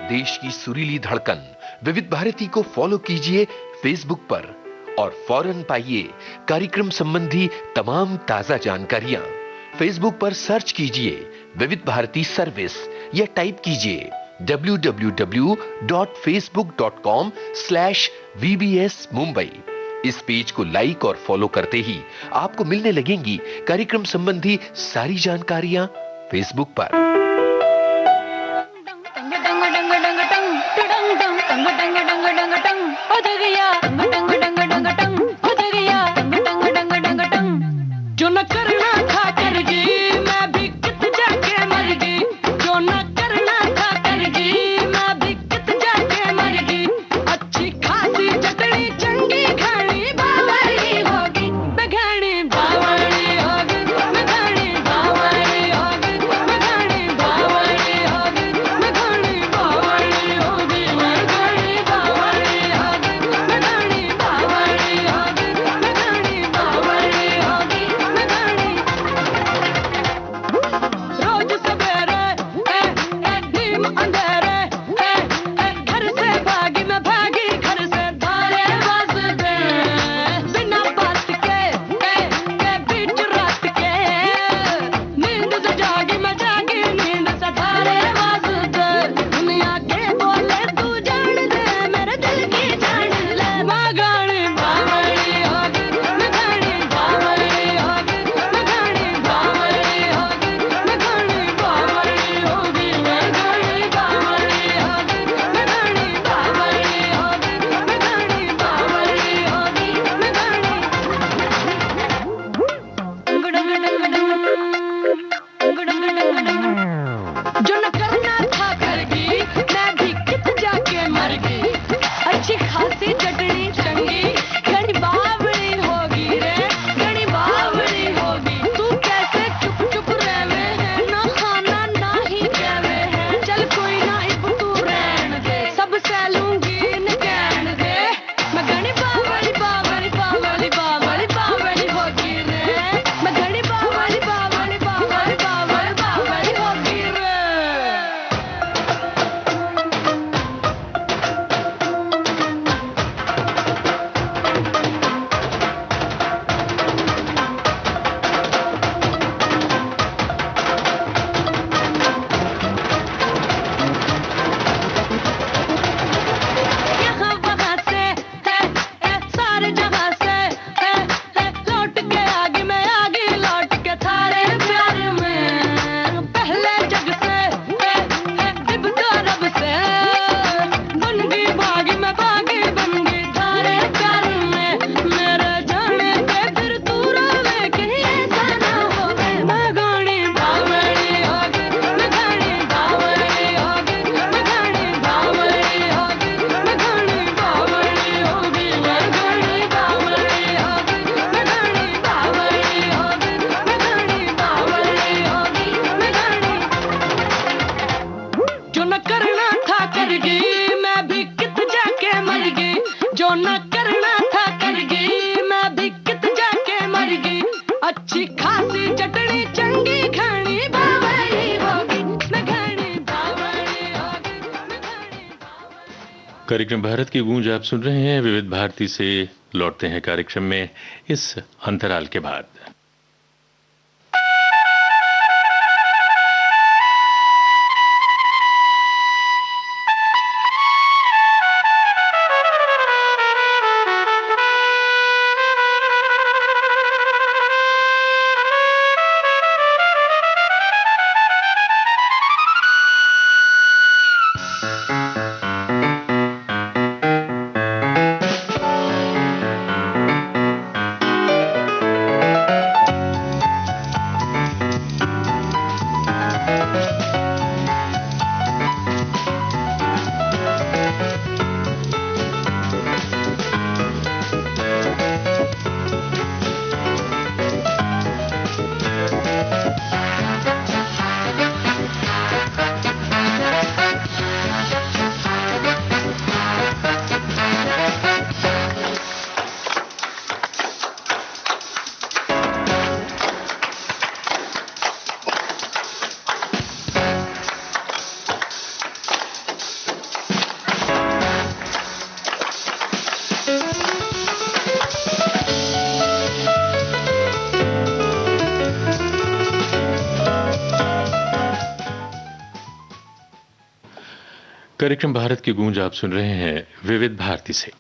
देश की सुरीली धड़कन विविध भारती को फॉलो कीजिए फेसबुक पर और फौरन पाइए कार्यक्रम संबंधी तमाम ताजा जानकारियां। फेसबुक पर सर्च कीजिए विविध भारती सर्विस या टाइप कीजिए www.facebook.com/VBS Mumbai। इस पेज को लाइक और फॉलो करते ही आपको मिलने लगेंगी कार्यक्रम संबंधी सारी जानकारियां फेसबुक पर। जो न करना था कर गई, मैं भी कित जाके मर गई। जो न करना था कर गई, मैं भी कित जाके मर गई। अच्छी खासी चटनी चंगी घानी बावड़ी होगी, मैं घानी बावड़ी होगी, मैं घानी बावड़ी होगी, मैं घानी बावड़ी होगी, मैं घानी बावड़ी होगी, मैं घानी बावड़ी होगी, मैं घानी बावड़ी होगी, मैं घानी बावड़ी होगी। रोज सवेरे नीम अंधेरे घर से भागी, मैं भागी घर से धारे वास्ते। बिना बात के बीच रात के नींद से जागी, मैं जागी नींद से धारे वास्ते। दुनिया के बोले तू जान दे, मेरे दिल की जान ले। मैं गानी बावड़ी होगी, मैं गानी बावड़ी होगी, मैं गानी बावड़ी होगी, मैं गानी बावड़ी होगी, मैं गानी बावड़ी होगी, मैं गानी बावड़ी होगी, मैं गानी बावड़ी होगी, मैं गानी जो न करना था कर गई, मैं भी कित जाके मर गई। अच्छी खासी चटनी चंगी घनी बावड़ी होगी रे, घनी बावड़ी होगी। तू कैसे चुप चुप रहवे है, ना खाना ना ही कहवे है। चल कोई ना इब तू रहन दे, सब सैलूंगी न कहन दे। मैं घनी बावड़ी बावड़ी बावड़ी बावड़ी बावड़ी होगी रे, मैं घनी बावड़ी बावड़ी बावड़ी बावड़ी बावड़ी होगी रे। यहाँ वहाँ से सारे जगह से लौट के आगे, मैं आगे लौट के थारे प्यार में। पहले जग से दिब तो रब से बन गई भागी, मैं भागी बन गई थारे प्यार में। मेरे जाने पे फिर तू रोवे कहीं ऐसा ना हो। मैं गानी बावड़ी होगी, मैं गानी बावड़ी होगी, मैं गानी बावड़ी होगी, मैं गानी बावड़ी होगी, मैं गानी बावड़ी होगी, मैं गानी बावड़ी होगी, मैं गानी बावड़ी होगी, मैं गानी। जो न करना था कर गई, मैं भी कित जाके मर गई। जो न करना था कर गई, मैं भी कित जाके मर गई। अच्छी खासी चटनी चंगी घानी बावड़ी होगी, मैं घानी बावड़ी होगी, मैं घानी बावड़ी। कार्यक्रम भारत की गूंज आप सुन रहे हैं। विविध भारती से लौटते हैं कार्यक्रम में इस अंतराल के बाद। कार्यक्रम भारत की गूंज आप सुन रहे हैं विविध भारती से।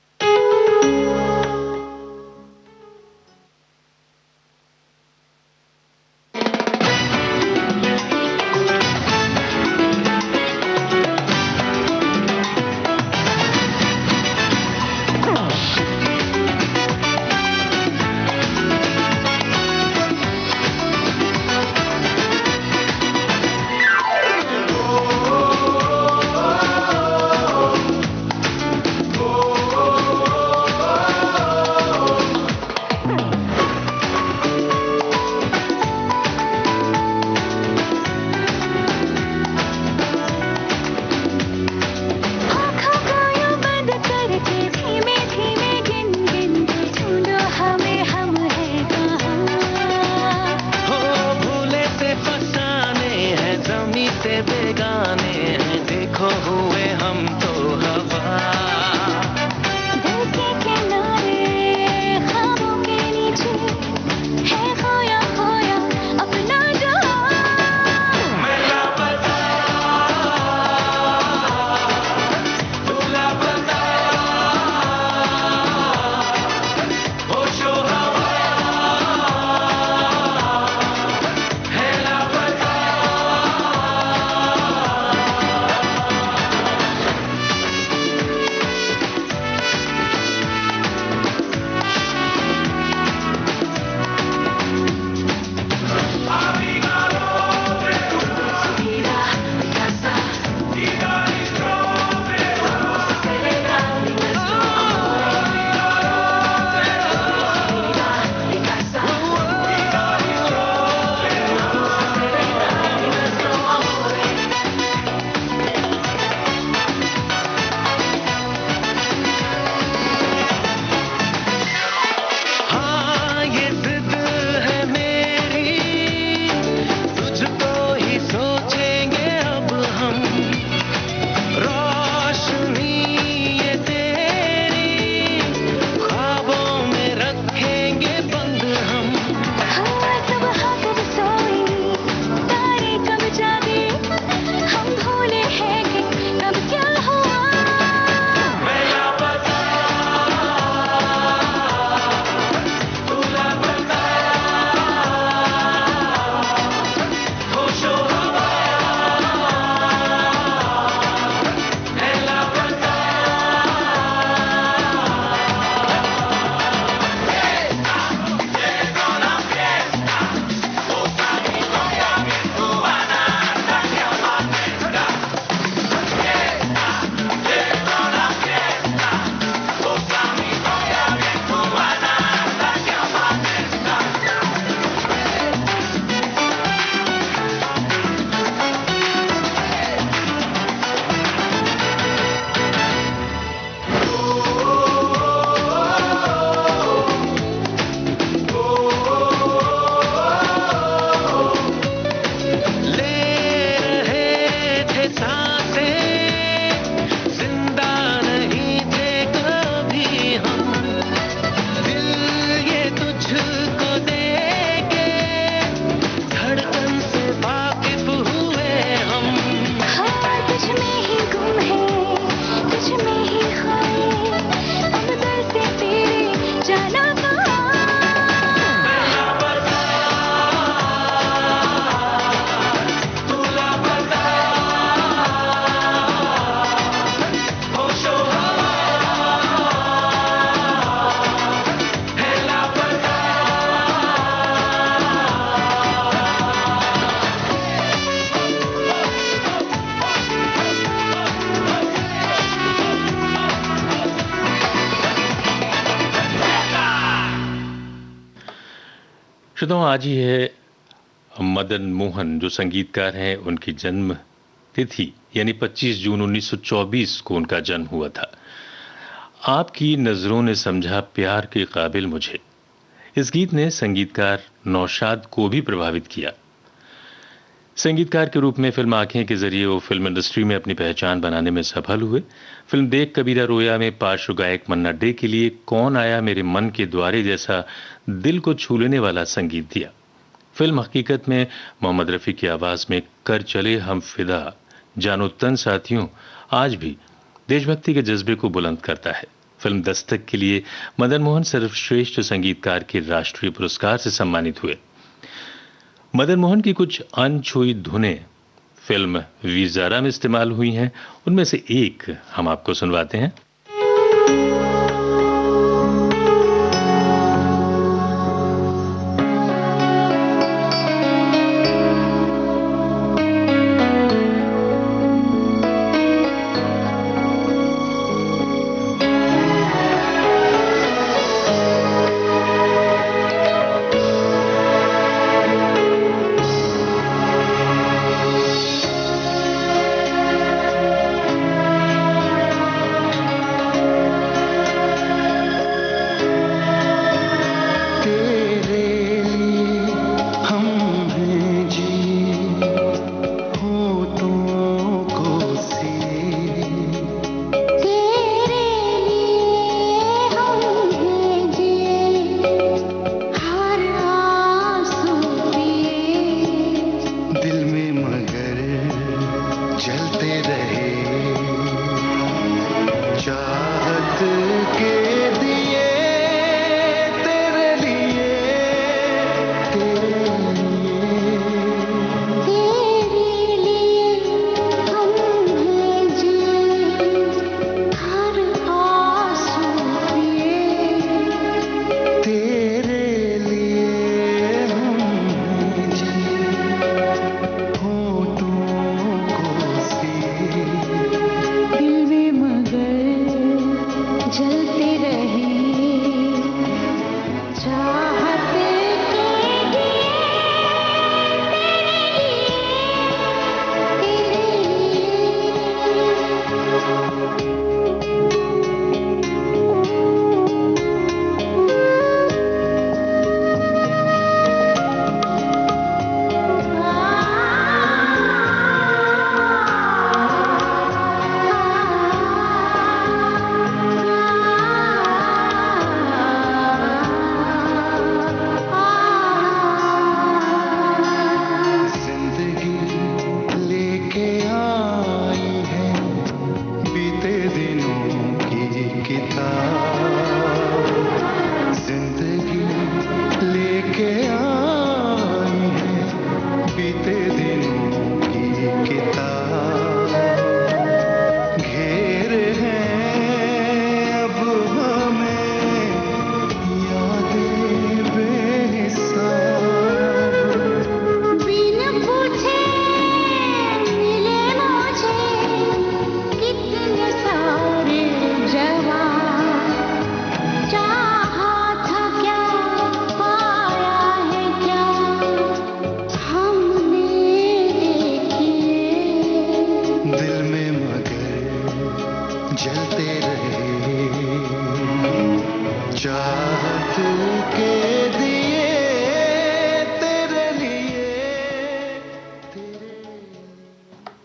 श्रोताओं, आज ही है मदन मोहन जो संगीतकार हैं, उनकी जन्म तिथि यानी 25 जून 1924 को उनका जन्म हुआ था। आपकी नजरों ने समझा प्यार के काबिल मुझे, इस गीत ने संगीतकार नौशाद को भी प्रभावित किया। संगीतकार के रूप में फिल्म आंखें के जरिए वो फिल्म इंडस्ट्री में अपनी पहचान बनाने में सफल हुए। फिल्म देख कबीरा रोया में पार्श्व गायक मन्ना डे के लिए कौन आया मेरे मन के द्वारे जैसा दिल को छू लेने वाला संगीत दिया। फिल्म हकीकत में मोहम्मद रफी की आवाज में कर चले हम फिदा, जानो तन साथियों आज भी देशभक्ति के जज्बे को बुलंद करता है। फिल्म दस्तक के लिए मदन मोहन सर्वश्रेष्ठ संगीतकार के राष्ट्रीय पुरस्कार से सम्मानित हुए। मदन मोहन की कुछ अनछुई धुनें फिल्म वीर ज़ारा में इस्तेमाल हुई हैं। उनमें से एक हम आपको सुनवाते हैं।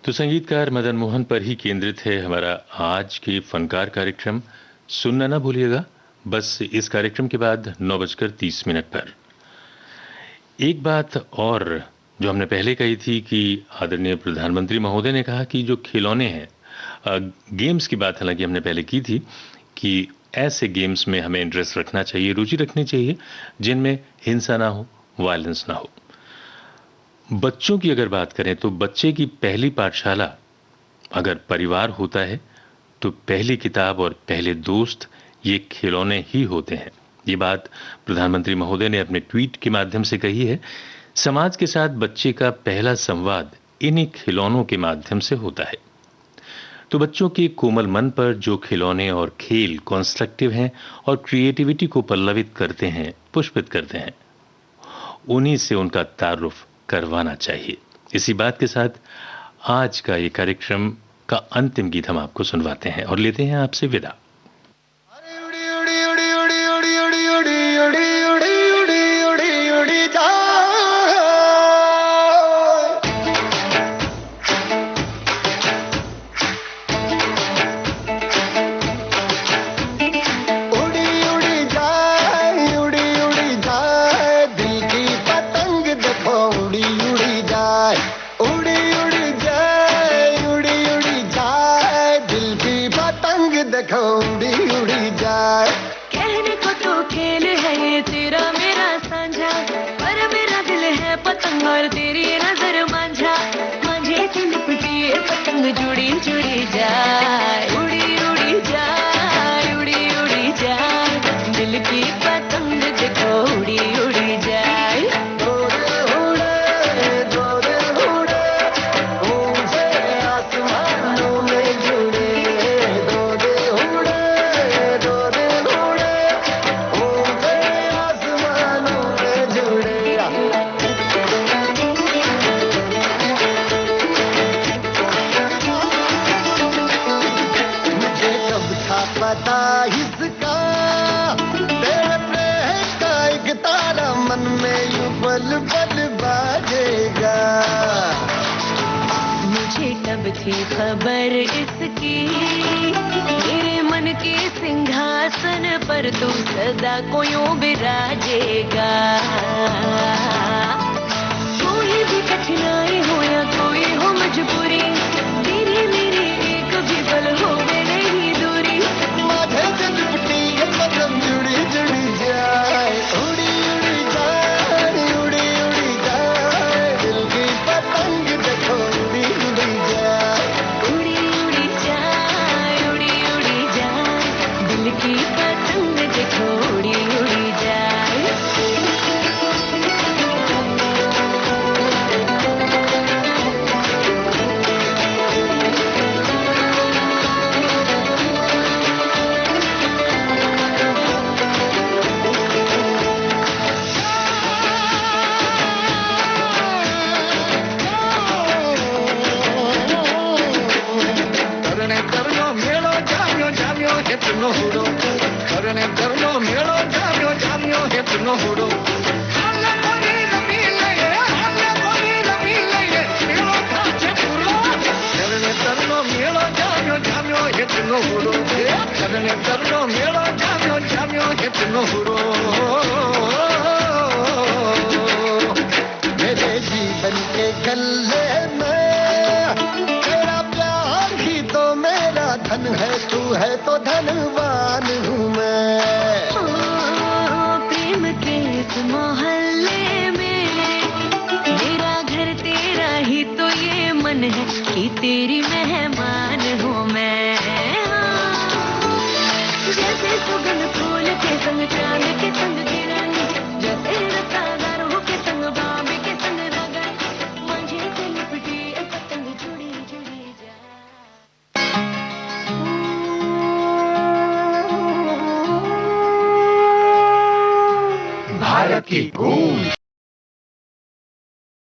तो संगीतकार मदन मोहन पर ही केंद्रित है हमारा आज के फनकार कार्यक्रम। सुनना ना भूलिएगा बस इस कार्यक्रम के बाद 9:30 पर। एक बात और जो हमने पहले कही थी कि आदरणीय प्रधानमंत्री महोदय ने कहा कि जो खिलौने हैं, गेम्स की बात हालांकि हमने पहले की थी कि ऐसे गेम्स में हमें इंटरेस्ट रखना चाहिए, रुचि रखनी चाहिए जिनमें हिंसा ना हो, वायलेंस ना हो। बच्चों की अगर बात करें तो बच्चे की पहली पाठशाला अगर परिवार होता है तो पहली किताब और पहले दोस्त ये खिलौने ही होते हैं। ये बात प्रधानमंत्री महोदय ने अपने ट्वीट के माध्यम से कही है। समाज के साथ बच्चे का पहला संवाद इन्हीं खिलौनों के माध्यम से होता है। तो बच्चों के कोमल मन पर जो खिलौने और खेल कंस्ट्रक्टिव हैं और क्रिएटिविटी को पल्लवित करते हैं, पुष्पित करते हैं, उन्हीं से उनका तारुफ करवाना चाहिए। इसी बात के साथ आज का ये कार्यक्रम का अंतिम गीत हम आपको सुनवाते हैं और लेते हैं आपसे विदा। जुड़ी जुड़ी जाए, उड़ी उड़ी जाए, उड़ी उड़ी जाए, दिल की पतंग देखो उड़ी उड़ी जाए। दो दिल उड़े, दो दिल उड़े, ऊंचे आसमानों में जुड़े। दो दिल उड़े, दो दिल उड़े, ऊंचे आसमानों में जुड़े। मुझे कब था पता इसका, तेरे प्रेम का एक तारा मन में यूं पल पल बाजेगा। मुझे कब थी खबर इसकी, मेरे मन के सिंहासन पर तू सदा को यूं विराजेगा। कोई भी कठिनाई हो या कोई हो मजबूरी, तेरी मेरी एक भी पल होवे नहीं दूरी। माथे से लिपटी ये कदम जुड़ी जुड़ी जाए, उड़ी उड़ी जाए, उड़ी उड़ी जाए, दिल की पतंग देखो उड़ी उड़ी जाए। उड़ी उड़ी जाए, उड़ी उड़ी जाए, दिल की पतंग देखो उड़ी उड़ी जाए। करने करनो मेलो जाम्यो जाम्यो हेतनो हुडो, करने करनो मेलो जाम्यो जाम्यो हेतनो हुडो। हाले कोनी रमी लये, हाले कोनी रमी लये, मेलो काचे पुरो। करने करनो मेलो जाम्यो जाम्यो हेतनो हुडो, करने करनो मेलो जाम्यो जाम्यो हेतनो हुडो। मेरे जीवन के गल्ले में तेरा प्यार ही तो मेरा धन है, तू है तो धनवान हूँ मैं। प्रेम के इस मोहल्ले में मेरा घर तेरा ही तो ये मन है कि तेरी मेहमान हूँ मैं। जैसे सुगंध फूल के संग चांद के संग किरण, जैसे रसादारों के संग बाबे के संग रगन, मुझे से लिपटी एक पतंग जुड़ी जुड़ी जाए। भारत की गूंज।